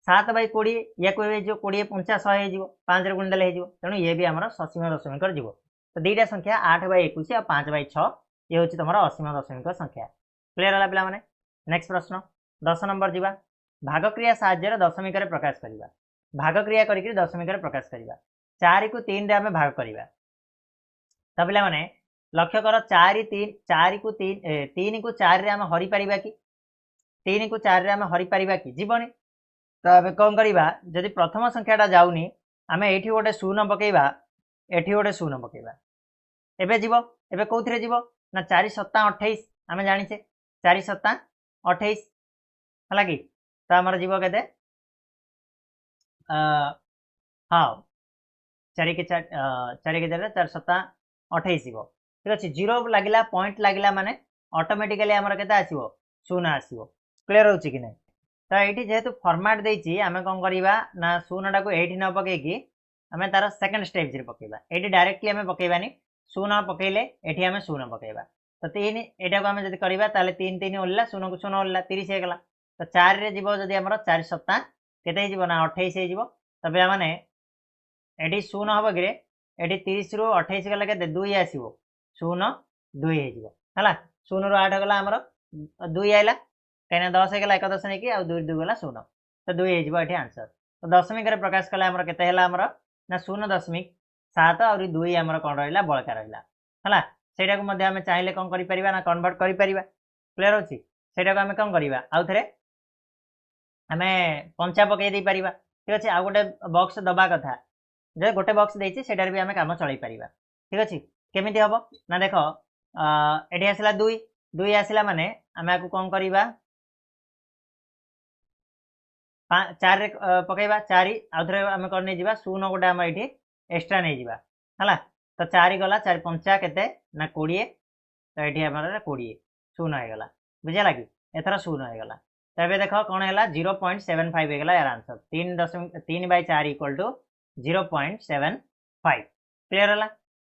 7/20 या कोई जो 20 50 100 हो 5 रे गुणी देले हो तेणु ये भी हमर ससीम दशमिक जीवो तो दुईटा संख्या 8/21 और 5/6 ये होची तमरा असीम दशमिक संख्या क्लियर होला पिला माने नेक्स्ट प्रश्न 10 नंबर जीवा भागक्रिया साहाय्य दशमिक रे प्रकाश करिबा भागक्रिया करिक दशमिक रे प्रकाश करिबा 4 को 3 रे हमें भाग करिबा तो पिला माने लक्ष्य कर 4 को 3 को 4 रे हम हरि परिबा कि 3 को 4 रे हम हरि परिबा कि जीवनी तो अब कौन करिबा जदि प्रथम संख्याटा जाउनी आमे एठी गोटे शून्य पकेइबा एठी गोटे शून्य पकेइबा एबे जीवो एबे कोथरे जीवो ना 4 7 28 आमे जानिछे 4 7 28 हला कि तो हमर जीवो केते हां 4 के 4 4 के 4 7 28 जीवो ठीक अच्छे 0 लगिला पॉइंट लगिला माने ऑटोमेटिकली हमर केते आसीबो शून्य आसीबो क्लियर होची कि नै तो एठी जेहेतु फॉर्मेट देछि आमे कोन करिबा ना शून्यटा को एठी न पके कि आमे तार सेकंड स्टेज रे पकेबा एठी डायरेक्टली आमे पकेबानी शून्य पकेले एठी आमे शून्य पकेबा तो 3 एटा को आमे जदि करिबा ताले 3 3 ओल्ला शून्य को शून्य ओल्ला 30 हे गेला तो 4 रे जीवो जदि हमर 4 7 केते हे जीवो ना 28 हे जीवो तबे माने एठी शून्य हबो कि रे एठी 30 रु 28 गला केते 2 आसीबो शून्य 2 हे जीवो हला शून्य रु 8 गला हमर 2 आइला कहना 10 हे गला 1 दशमिक आ 2 2 गला शून्य तो 2 हे जीवो एठी आंसर तो दशमिक रे प्रकाश कला हमर केते हला हमर ना 0.7 और 2 हमर कोन रहिला बळका रहिला हला सेटा को मध्ये हमें चाहिले कोन करि परिबा ना कन्वर्ट करि परिबा क्लियर होची सेटा को हमें कोन करिबा आउ थरे हमें पंचा पके दे परिबा ठीक अछि आ गोटे बॉक्स दबा कथा जे गोटे बॉक्स देछि सेटार भी हमें काम चलाई परिबा ठीक अछि केमिति हबो ना देखो एठी आसिला 2 2 आसिला माने हमें आकु कोन करिबा 4 रे पकेबा 4 आउ थरे हमें करने जिबा 0 गोटे हम एठी एक्स्ट्रा नै जिबा हला तो 4 गला 4 5 केते ना 20 तो एठी हमर 20 0 हे गला बुझिया लागी एथरा 0 हे गला तबे देखो कोन हैला 0.75 हे गला यार आंसर 3/4 = 0.75 क्लियर होला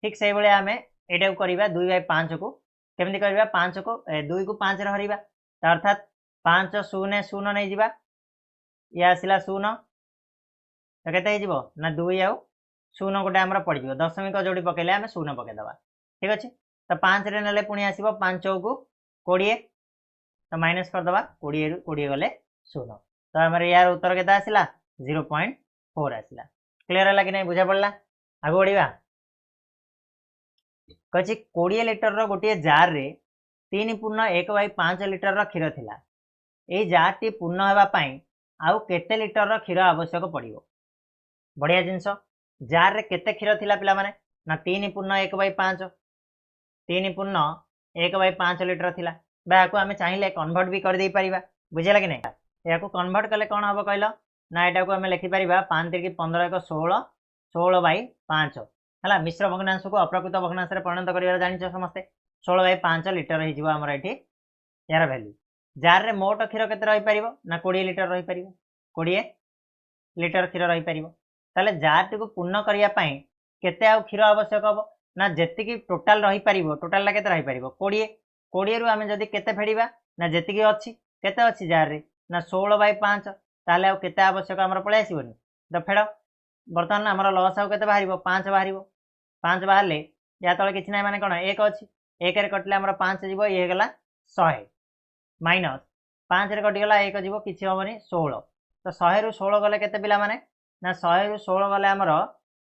ठीक सही बळे हमें एटा को करिबा 2/5 को केमिति करिबा 5 को 2 को 5 रे हरिबा तो अर्थात 5 0 0 नै जिबा या आसिला 0 तो केते हे जिवो ना 2 आउ 0 गोटे हमर पड़ जिवो दशमिक जोड़ी पकेले हमें 0 पके दबा ठीक अछि तो 5 रे नले पुणी आसीबो 5 को 20 तो माइनस कर दबा 20 रु 20 गले 0 तो हमर यार उत्तर केता आसिला 0.4 आसिला क्लियर होला कि नै बुझा पड़ला आगो बढ़िबा कछि 20 लीटर रो गोटे जार रे 3.1/5 लीटर रो खीर थिला ए जार टी पूर्ण हेबा पई आउ केते लीटर रो खीर आवश्यक पड़िबो बढ़िया जिंस जार रे केते खीर थिला पिला माने ना 3.1/5 3.1/5 लीटर थिला बा को हमें चाहिले कन्वर्ट भी कर दे परिबा बुझिला कि नै या को कन्वर्ट कले कोन हबो कहलो ना एटा को हमें लिखि परिबा 5 3 की 15 को 16 16/5 हला मिश्र भग्नांश को अप्रकृत भग्नांश रे परिणत करिवार जानिछ समस्त 16/5 लीटर हे जिवो हमर एठी यार वैल्यू जार रे मोट खीर केते रहि परिबो ना 20 लीटर रहि परिबो 20 लीटर खीर रहि परिबो ताले जार टी को पूर्ण करिया पई केते आ खीर आवश्यक हबो ना जेति की टोटल रहि परिबो टोटल ला केते रहि परिबो 20 20 रु हमें जदी केते फेडिबा ना जेति की अछि केते अछि जार रे ना 16/5 ताले आ केते आवश्यक हमर पळे आसीबोनी द फेड बर्तमान हमर लॉस आ केते बाहरिबो 5 बाहरिबो 5 बाहरले या तळे किछ नै माने कोन 1 अछि 1 रे कटले हमर 5 जिवो ये गेला 100 माइनस 5 रे कटि गेला 1 जिवो किछ होबनी 16 तो 100 रु 16 गले केते पिला माने ना 100 रु 16 गले हमर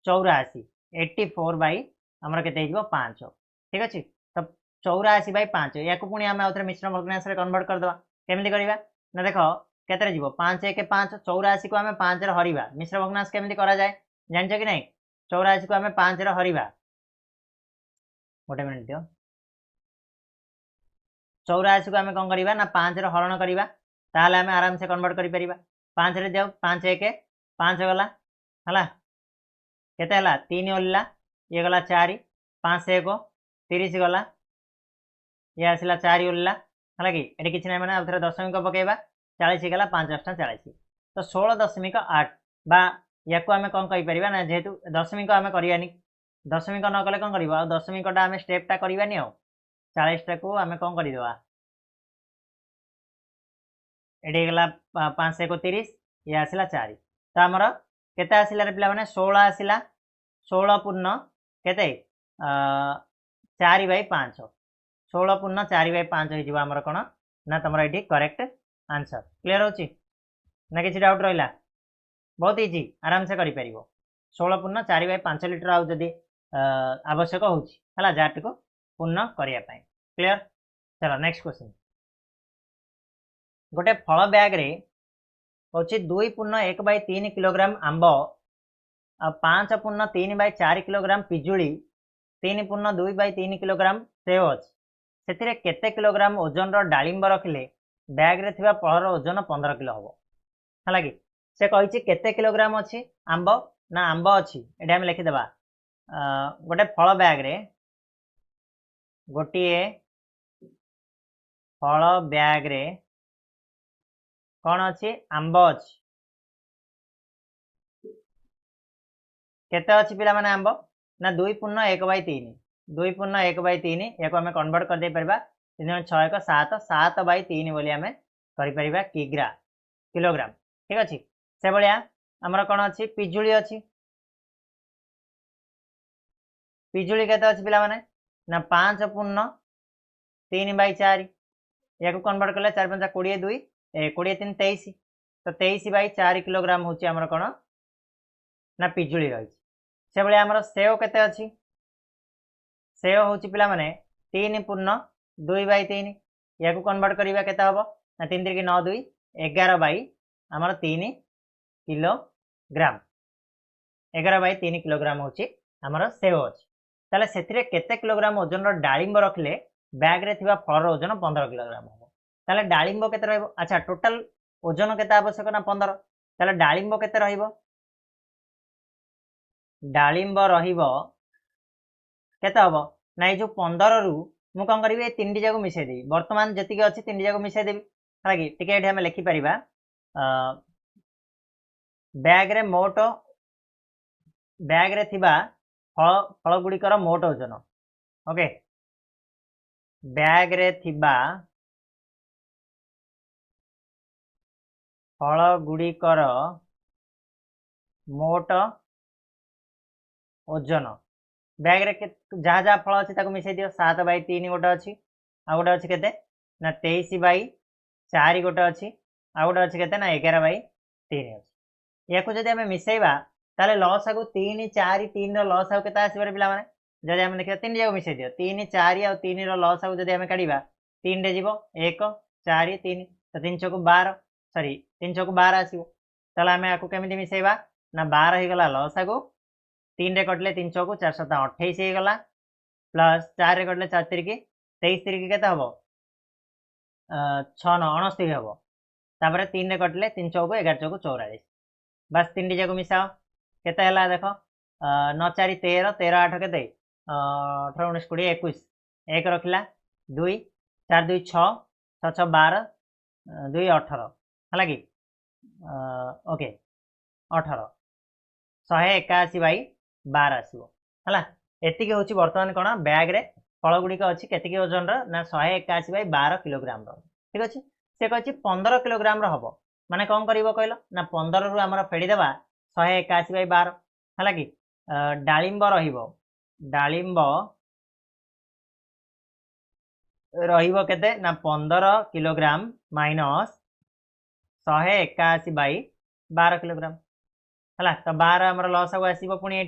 84 84 बाई हमर केते हिजो 5 ठीक अछि तो 84/5 या को पुनी हम आउथरे मिश्र भग्नांश रे कन्वर्ट कर दवा केमिति करिबा ना देखो केते जिवो 5 1 5 84 को हमें 5 रे हरिबा मिश्र भग्नांश केमिति करा जाय जानछ कि नै 84 को हमें 5 रे हरिबा गोटे मिनिट दियो 84 को आम कौन करवा ना 5 हरण करवा ताल आम आराम से कन्वर्ट कर 5 रे जाऊ 5 1 5 गला है केते 3 ओल्ला ये गला 4 5 1 30 गला ये आसला 4 ओल्ला है कि ये किसी ना मैंने थे दशमिक पकेबा 40 गला 5 8 40 तो 16.8 बा या को आम कौन कहीपर ना जेहेतु दशमिक आम करानी दशमिक न कले कौन कर दशमिकटा आम स्टेपटा करानी आ 40टा को आम कौन करदे ये गला 5 1 30 ये आसला 4 तो आमर केते आसला रे पिला माने 16 आसला 16 पूर्ण केते 4/5 16 पूर्ण 4/5 हो आमर कौन ना तुम ये करेक्ट आंसर क्लीयर होची ना किसी डाउट रहा बहुत इजी आराम से कर 16 पूर्ण 4/5 लिटर आउ जदि आवश्यक होगा जार को पूर्ण करने क्लीयर चलो नेक्स्ट क्वेश्चन गोटे फल बैग रे हूँ 2.1/3 किलोग्राम आंब 5.3/4 किलोग्राम पिजुली 3.2/3 किलोग्राम सेव अच्छे से केते किलोग्राम ओजन डालिंब रखिले बैग रे थिबा फलर ओजन 15 किलो हम है कि से कही केते किलोग्राम अच्छी आंब ना आंब अच्छी ये आम लिखिदेवा गोटे फल बैग रे गोटे फल बैग रे कौन अच्छी आंब अच्छी केते अच्छी पिला माने आंब ना 2.1/3 2.1/3 या आम कन्वर्ट कर दे परबा 3 6 1 7 7/3 बोली आम कर किलोग्राम ठीक अच्छे से भाया आमर कौन अच्छी पिजुली अच्छी पिजुली केते अच्छी पिला माने ना 5.3/4 या कन्वर्ट कले 4 5 20 2 20 3 23 तो 23/4 किलोग्राम हूँ आमर कौन ना पिजुली रही से भाया आमर सेव केते अच्छी सेव हूँ पिला माने 3.2/3 या कन्वर्ट करवा केते हम ना 3 3 9 2 11 आमर 3 किलोग्राम 11/3 किलोग्राम हूँ आमर सेव अच्छी ताले से केते किलोग्राम ओजन डालिंब रखिले बैग रे थिबा फलर ओजन 15 किलोग्राम हम ताले डालिंब केते रहइबो अच्छा टोटल ओजन केते आवश्यक ना 15 ताले डालिंब केते रहइबो डालिंब रहिबो केते हबो ना ये जो 15 रु मु कौन करी ए तीन जाक मिसई देवी बर्तमान जी अच्छी 3 जाक मिसई देवी है कि टिके आम लिखिपर बैग रे मोट बैग रे थिबा फल गुड़िकर मोट ओजन ओके बैग रे थिबा फल गुड़िकर मोट ओजन बैग रे जहाँ जहाँ फल अच्छी मिसई दियो 7/3 गोटे अच्छी आ गोटे अच्छी केते ना 23/4 गोटे अच्छी आ गोटे अच्छी केते ना 11/3 अच्छी या जब आम मिसेबा ताले लस आगु 3 4 3 लस आउ केते आसबार पिला माने जदि आम देखिए 3 जाक मिसई दियो 3 4 आ 3 लस आउ जदि आम काढ़ा 3 रे जीवो 1 4 3 तो 3 6 12 सॉरी 3 6 12 आसो ताले आम आपको केमिति मिसेबा ना 12 हो गला लस आगु 3 रे कटले 3 6 4 7 28 हो गला प्लस 4 रे कटले 4 3 23 3 केते हबो 6 9 69 हबो तापर 3 रे कटले 3 6 11 6 44 बस 3 जाक मिसाओ केते हला देखो 9 4 13 13 8 केते 18 19 20 21 1 रखिला 2 4 2 6 6 6 12 2 18 है कि ओके 18 181/12 आसो है एति हूँ बर्तमान कौन बैग रे फल गुड़िक अच्छी केतिकी ओजन ना 181/12 किलोग्राम ठीक अच्छे से कही 15 किलोग्राम हम माने कौन कर कहल ना 15 रु आम फेड़ीदेवा 181/12 है कि डालिंब डालिंब केते ना 15 किलोग्राम माइनस 181/12 किलोग्राम है तो 12 आम लस आगु आसो पुणी ये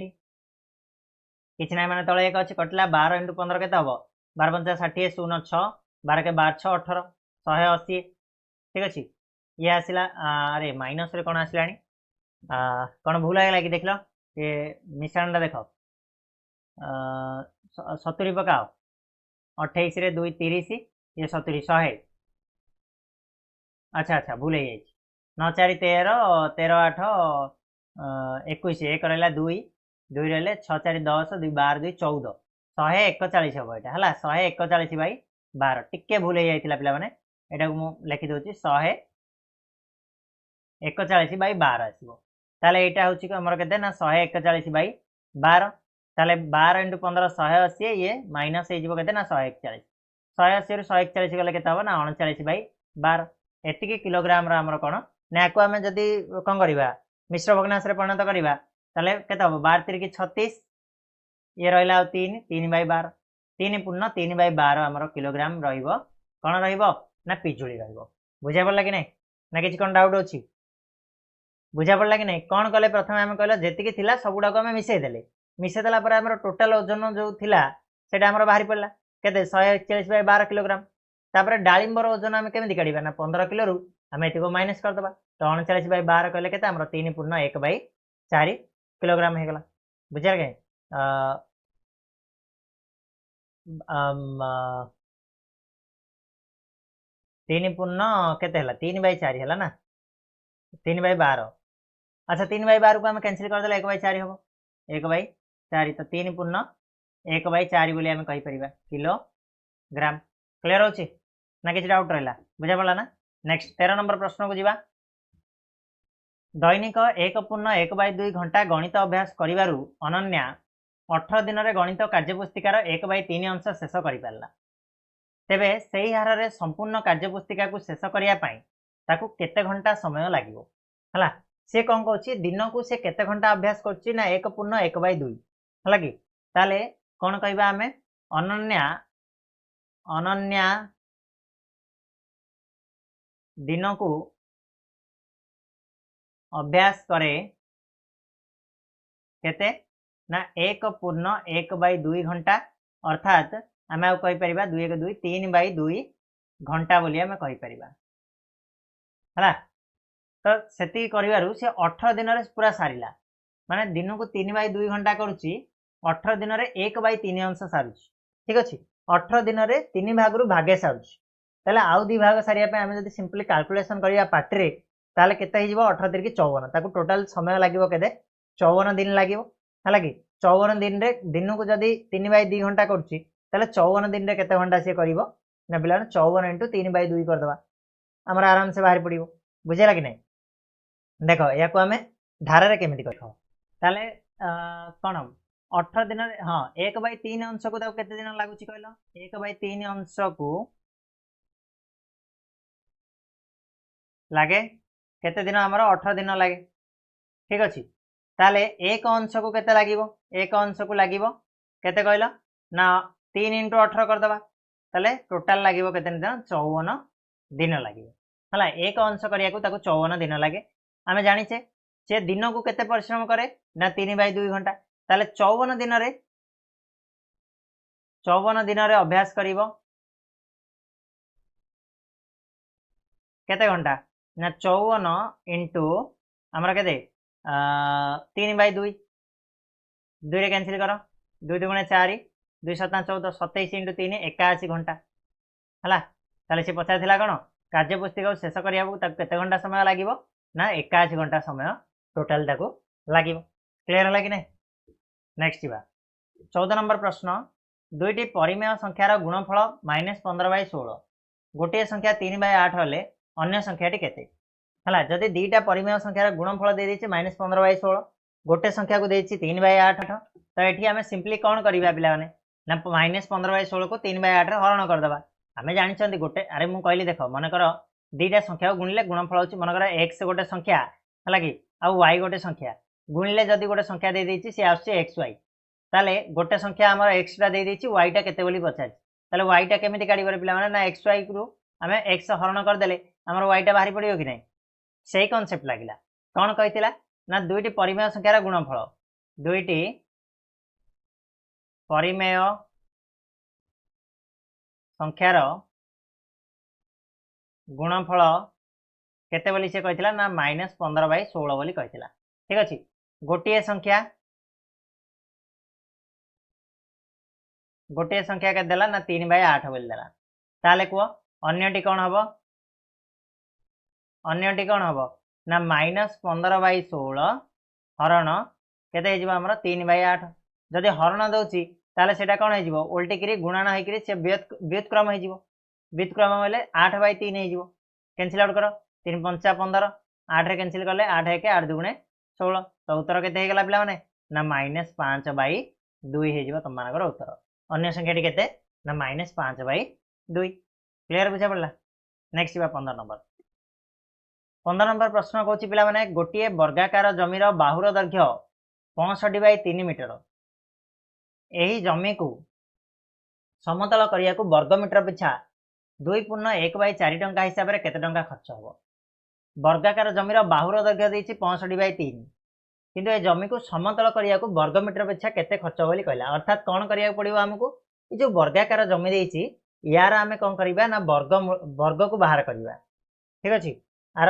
किसी ना मैंने तले एक अच्छी कटिला 12 × 15 के 12 5 60 0 6 12 के 12 6 18 180 ठीक अच्छे ये आसला अरे माइनस रे कौन आसला कौन भूल है कि देख लो ये मिश्रण देख 70 पकाओ 28 रे 2 30 ये 70 100। अच्छा अच्छा भूल हो 9 4 13 13 8 21 1 रहा 2 2 रहा 6 4 10 2 12 2 14 141 हम यहाँ है 141 बै 12 टिके भूल हो जाता पे यहाँ मुझे लिखिदे 141 बै 12 आसो ताले यहाँ हूँ आमर के 141 बै 12 ताले 12 × 15 180 ये माइनस हो के 141 180 रु 141 गले के ना 39 बै 12 एतिकी किलोग्राम आमर कौन ना या आम जदि कौन करवा मिश्र भग्नांश परिणत करवा ताले केते हम 12 3 36 ये रहा 3 3 बै 12 3 पूर्ण 3 बै 12 आमर किलोग्राम कौन ना पिजुली बुझा पड़ा कि ना कि कौन डाउट अच्छी बुझा पड़ा कि नहीं कौन कले प्रथम आम कहला जी थी सबुड़ाक आम मिसेदेले मिसेदेला टोटाल ओजन जो थिला सेटा आमर बाहरी पड़ा के 141 बै 12 किलोग्राम तापर डालिंबर ओजन आम केमी काढ़ा ना 15 किलो रु आम ये माइनस करदे तो 39 बै 12 कहले के 3 पूर्ण 1 बै 4 किलोग्राम होगा बुझे कहीं 3 पूर्ण केते 3 बै 4 है ना 3 बै 12 अच्छा 3 बै 12 को आम कैंसिल करदे 1 बै 4 हम 1 बै 4 तो 3 पूर्ण 1 बै 4 बोली आम कहीपर किलोग्राम क्लियर अच्छे ना किसी डाउट रहा बुझा पड़ा ना नेक्स्ट 13 नंबर प्रश्न को जीवा दैनिक 1 पूर्ण 1 बै 2 घंटा गणित अभ्यास करू अनन्या 18 दिन में गणित कार्यपुस्तिकार 1 बै 3 अंश शेष कर तेबे से ही हार में संपूर्ण कार्यपुस्तिका को शेष करने केते घंटा समय लगे है सी कौन कौन दिन को सी केते घंटा अभ्यास कर 1 पूर्ण 1 बै 2 है कि ताले कौन कहवा आम अनन्या अनन्या दिन को अभ्यास करे केते ना 1 पूर्ण 1 बै 2 घंटा अर्थात आम कहीपर 2 1 2 3 बै 2 घंटा बोली आम कहीपर है तो से करू सी 18 दिन में पूरा सारा माने दिन को 3 बै 2 घंटा करुच्ची 18 दिन में 1 बै 3 अंश सारू ठीक अच्छे 18 दिन में 3 भाग रु भागे सारूँ ताले आउ 2 भाग सारिया आम जब सिंपली कैलकुलेशन करवा पार्टी ताले केते 18 3 54 टोटाल समय लगे के 54 दिन लगे है कि 54 दिन रे दिन को जदि 3 बै 2 घंटा करुच्ची 54 दिन रे केते घंटा सी कर ना पिला 54 × 3 बै 2 करदे आमर आराम से बाहरी पड़ो बुझेगा कि नहीं देख या आम धारा केमी कर कौन 18 दिन हाँ 1 बै 3 अंश को केते दिन लगुच कहल 1 बै 3 अंश को लगे केते दिन आमर 18 दिन लगे ठीक अच्छे ताले एक अंश को केते लगे एक अंश को लगे केते कहल ना 3 × 18 करदे ताले टोटाल लगे केते दिन 54 दिन लगे है एक अंश करने को 54 दिन लगे आम जाचे से दिन को केते परिश्रम करे ना 3 बै 2 घंटा ताले 54 दिन रे 54 दिन रे अभ्यास करिवो केते घंटा ना 54 इंटू आमर के 3 बै 2 2 रे कैंसिल कर 2 2 गुणे 4 2 7 14 27 × 3 81 घंटा है ताले सी पचार कौन कार्यपुस्तिका शेष करने केते घंटा समय लगे ना 81 घंटा समय टोटाल लगे क्लियर है कि नहीं नेक्स्ट जीवा 14 नंबर प्रश्न दुईटी परिमेय संख्यार गुणफल -15 बै 16 गोटे संख्या 3 बै 8 हेले अन्य संख्याटी केते है जदि दुईटा परिमेय संख्यार गुणफल दे देछि -15 बै 16 गोटे संख्या को देछि 3 बै 8 तो ये आम सिंपली कौन करवा पिला ना -15 बै 16 को 3 बै 8 हरण करदे आम जानते गोटे अरे मुझे कहली देख मनकर दुईटा संख्या गुणिले गुणफल हो मनकर एक्स गोटे संख्या है कि आउ वाई गोटे संख्या गुणिले जदि गोटे संख्या दे देछि सी आसुछि एक्स वाई ताले गोटे संख्या आमर एक्सटा दे देछि वाईटा केते बोली पचार ताले वाईटा केमिति काढिबार पिला माने ना एक्स वाई रु आम एक्स हरण करदेले आमर वाईटा बाहरी पड़ियो कि नहीं सही कॉन्सेप्ट लागिला कौन कहितिला ना दुईटी परिमेय संख्यार गुणफल दुईटी परिमेय संख्यार गुणफल केते बोली से कहितिला ना -15 बै 16 बोली कहितिला ठीक अछि गोटे संख्या के देला ना 3 बै 8 बोली देला ताले कह अन्यटी कौन हम अन्यटी कौन हम ना -15/16 हरण केते आमर 3/8 जदि हरण दौची ताले सेटा कौन हो उल्टिकी गुणन होकर से व्युत्क्रम हो व्युत्क्रम हेल्ले 8/3 हो कैंसिल आउट कर 3 × 5 = 15 8 कैंसिल कले 8 1 8 2 16 तो उत्तर केते हेगला पिला माने ना -5/2 हो तुम मानकर उत्तर अन्य संख्याटी केते ना -5/2 क्लियर बुझा पड़ला नेक्स्ट बा 15 नंबर प्रश्न कहूँ पिला माने गोटे वर्गाकार जमीर बाहुर दैर्घ्य 65/3 मीटर यही जमी को समतल करिया को वर्ग मीटर पिछा 2.1/4 टंका हिसाब से केते टंका खर्च हम वर्गाकार जमीर बाहुर दैर्घ्य देछि 65/3 किंतु ए जमी को समतल करिया को वर्ग मीटर पिछा केते खर्च बोली कहला अर्थात कौन करिया पड़िबो हमको ये जो वर्गाकार जमी देछि यार आमे कौन करिबा ना वर्ग को बाहर करिबा ठीक अछि आर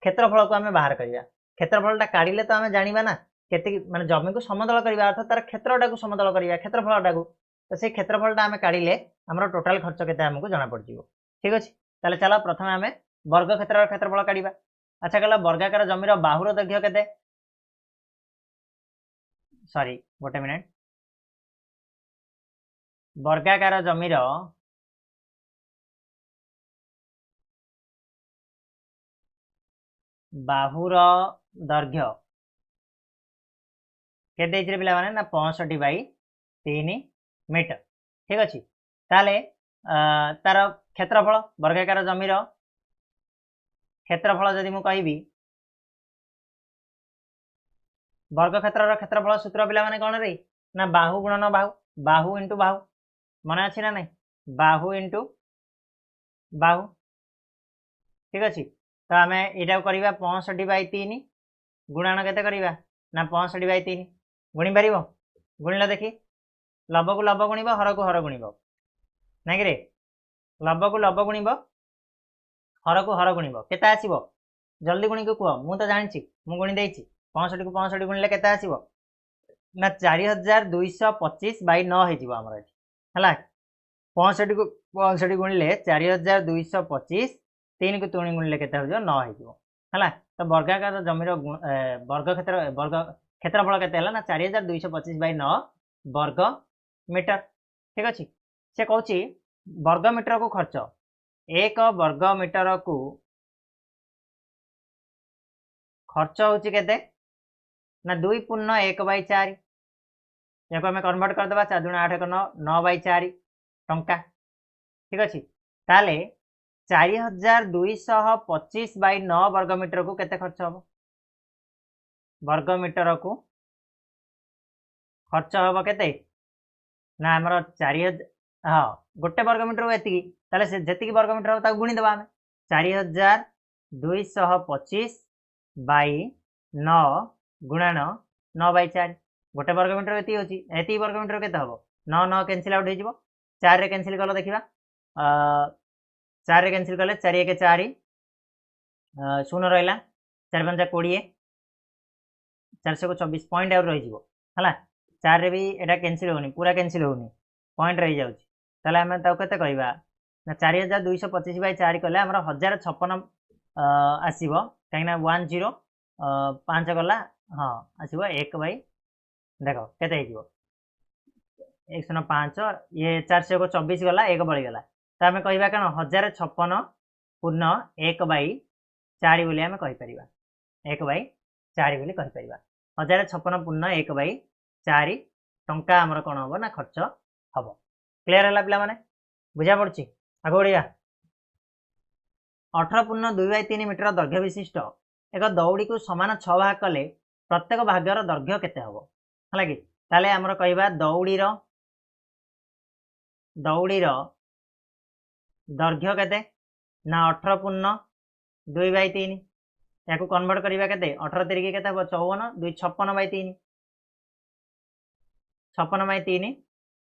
क्षेत्रफल को आमे बाहर करिबा क्षेत्रफलटा काढिले तो आमे जानिबा ना केते माने जमी को समतल करिबा अर्थात तार क्षेत्रटा को समतल करिबा क्षेत्रफलटा को तो से क्षेत्रफलटा आमे काढिले हमरो टोटल खर्च केते हमको जाना पड़ जिवो ठीक अछि ताले चला प्रथमे आमे वर्ग क्षेत्रर क्षेत्रफल काढिबा अच्छा कहला वर्गाकार जमीर बाहुर दैर्घ्य केते सॉरी गोटे मिनिट वर्गाकार जमीर बाहुर दैर्घ्य केते पिला माने ना 65/3 मीटर ठीक अच्छे ताले तार क्षेत्रफल वर्गाकार जमीर क्षेत्रफल जदि मु कहबी वर्ग क्षेत्र क्षेत्रफल सूत्र पिला माने कौन रे ना बाहु गुणन बाहु बाहु इंटू बाहु मन अच्छी ना नहीं बाहु इंटू बाहु ठीक अच्छे तो आम यहाँ करवा 65/3 गुणन केते करवा ना 65/3 गुणी पार गुणिल देखी लब को लब गुणब हर को हर गुणब ना कि लब को लब गुणब हर को हर गुणब केते आसीबो जल्दी गुणी को कह मु तो जानी मु गुणी देछि 65 को 65 गुणिले केते आसीबो ना 4225/9 हो आमर है 65 को 65 गुणिले 4225 3 को 3 गुणिले केते हो 9 हो है तो वर्गाकार जमीर वर्ग क्षेत्रफल केते हला ना 4225/9 वर्ग मीटर ठीक अच्छे से कहूँ वर्ग मीटर को खर्च 1 वर्ग मीटर को खर्च होची केते ना 2.1/4 या आम कन्वर्ट करदे 4 × 8 = 9/4 टंका ठीक अच्छे ताले 4225/9 वर्ग मीटर को केते खर्च हम वर्ग मीटर को खर्च हम केते ना आमर 4000 हाँ गोटे वर्ग मीटर को एति ताले से जेतिकी वर्ग मीटर हो ताको गुणी देबा हम 4225/9 गुणन 9/4 गोटे वर्ग मीटर एति होची एति वर्ग मीटर केते हबो 9 9 कैंसिल आउट हो जिवो 4 रे कैंसिल कलो देखिबा 4 रे कैंसिल कले 4 1 4 शून्य रहिला 4 5 20 424 पॉइंट आउट रही जिवो हला 4 रे भी एटा कैंसिल होनी पूरा कैंसिल होनी पॉइंट रही जाउची ताले हम ताको केते कहबा ना 4225/4 कले हमर 1056 आसीबो काइना 10 5 गला हाँ आसीबो 1 बाई देखो केते हो 105 ये 424 गला 1 बड़ी गला तो आम कहवा कौन 1056 पूर्ण 1/4 बोली आम कहीपर 1/4 बोली कहीपर 1056 पूर्ण 1/4 टंका आमर कौन हम ना खर्च हम क्लियर है पिला माने बुझा पड़ी आग बढ़िया 18 पूर्ण 2/3 मीटर दैर्घ्य विशिष्ट एक दौड़ी को समान 6 भाग कले प्रत्येक भागर दैर्घ्य केते हम है कि ताले आमर कहवा दौड़ीर दैर्घ्य केते ना 18 पूर्ण 2/3 या कन्वर्ट करवा केते 18 3 केते हम 54 2 56/3 56/3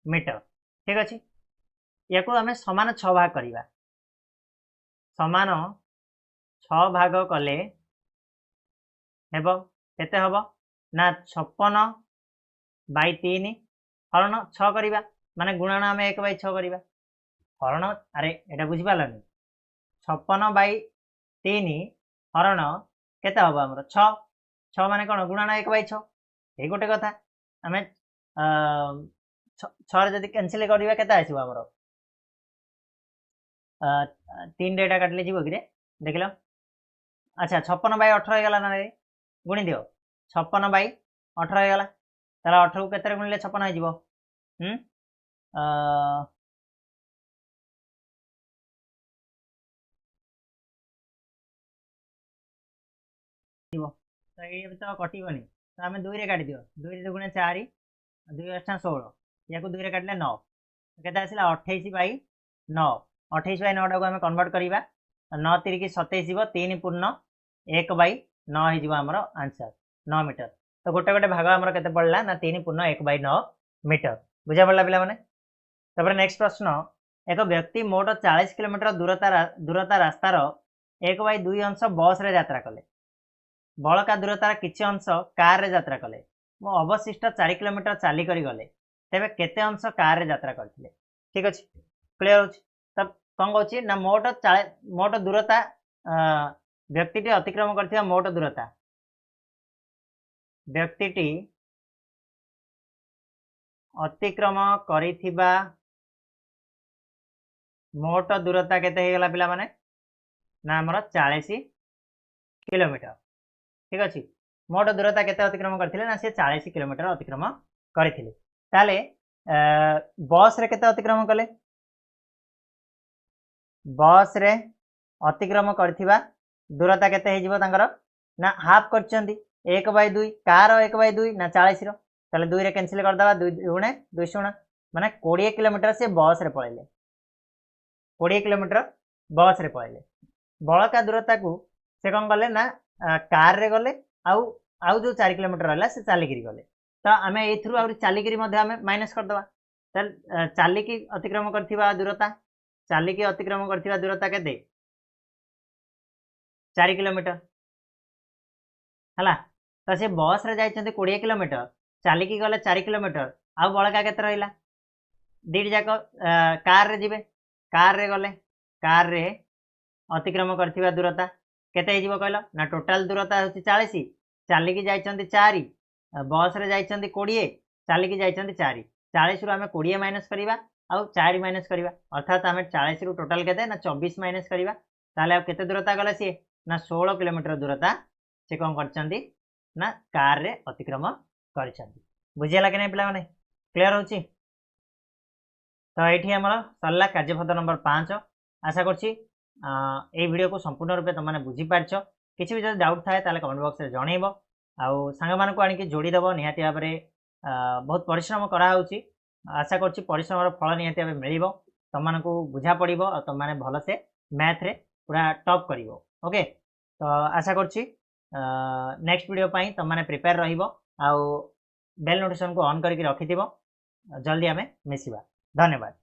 मीटर ठीक अच्छे या आम समान 6 भाग करवा समान 6 भाग कले हेब केते हब ना 56/3 हरण 6 करवा माने गुणन आम 1/6 करवा हरण अरे एटा बुझी पारलनी 56/3 हरण केते हम आमर 6 6 माने कोन गुणन 1/6 ए गोटे कथा आमे 6 रे जदी कैंसिल करबा केते आसीबो हमर 3 रे एटा काटले जीवो कि रे देखिलो अच्छा 56/18 हो गला ना रे गुणी दियो 56/18 हो गला ताला 18 को केते रे गुणले 56 हो जीवो तो ये तो कटिबनी तो आम 2 रे काटी दियो 2 रे गुणे 4 2 8 16 या को 2 रे काटले 9 केते आसिला 28/9 28/9 टाको आम कन्वर्ट करिबा 9 3 की 27 जीवो 3 पूर्ण 1/9 हो जीवो हमर आंसर 9 मीटर तो गोटे गोटे भाग हमर केते पड़ला ना 3 पूर्ण 1/9 मीटर बुझा पड़ला पिला माने तपर नेक्स्ट प्रश्न एक व्यक्ति मोट 40 किलोमीटर दूरता रास्तार 1/2 अंश बस रे यात्रा कले बड़का दूरतार किछि अंश कार रे यात्रा कले मो अवशिष्ट 4 किलोमीटर चाली करी गले तेबे केते अंश कार रे यात्रा करथिले ठीक अछि क्लियर होछि तब कोन कहछि ना मोट दूरता व्यक्तिटी अतिक्रम करथिबा मोट दूरता व्यक्तिटी अतिक्रम करिथिबा मोट दूरता केते हे गला पिला माने ना हमर 40 किलोमीटर ठीक अछि मोट दूरता केते अतिक्रम करथिले ना से 40 किलोमीटर अतिक्रम करथिले ताले बस रे केते अतिक्रम कले बस रे अतिक्रम करथिबा दूरता केते हे जीवो तांकर ना हाफ करचंदी 1/2 कार 1/2 ना 40 रो ताले 2 रे कैंसिल कर दबा 2 गुणे 2 शुण माने 20 किलोमीटर से बस रे पळेले 20 किलोमीटर बस रे पळेले बळका दूरता को से कोन गले ना कार रे गले आउ जो 4 किलोमीटर रहला से चाली गिरी गले तो आमे एथरु आउरी चाली गिरी मध्ये आमे माइनस कर दबा तल चाली की अतिक्रम करथिबा दूरता चाली की अतिक्रम करथिबा दूरता केते 4 किलोमीटर हला तो से बस रे जाय चंदी 20 किलोमीटर चाली की गले 4 किलोमीटर आउ बळका केते रहला दीड जाको कार रे जिवे कार रे गले कार रे अतिक्रम करथिबा दूरता केते हे जीवो कहलो ना टोटल दूरता होची 40 चाली की जाय चंदी 4 बस रे जाय चंदी 20 चाली की जाय चंदी 4 40 रु हमें 20 माइनस करिबा आउ 4 माइनस करिबा अर्थात हमें 40 रु टोटल केते ना 24 माइनस करिबा ताले आ केते दूरता गला सी ना 16 किलोमीटर दूरता से कोन करचंदी ना कार रे अतिक्रम करचंदी बुझियला कि नै पिला माने क्लियर होची तो एठी हमर सल्ला कार्यपद नंबर 5 आशा करछि ए वीडियो को संपूर्ण रूपे तुम मैंने बुझी पार्छ किसी भी जब डाउट थाए ताले कमेंट बॉक्स रे जणैब आउ सांग मान को आनी कि जोड़ी दबो निहाती भाव में बहुत परिश्रम करा होउची आशा करछि परिश्रम फल निहाती भाव मिलिबो तुम मान को बुझा पड़िबो और तुम माने भल से मैथ रे पूरा टॉप करिवो ओके तो आशा करछि नेक्स्ट वीडियो पई तुम माने प्रिपेयर रहिबो आउ बेल नोटिफिकेशन को ऑन करके रखिथिबो जल्दी हमें मिसिबा धन्यवाद।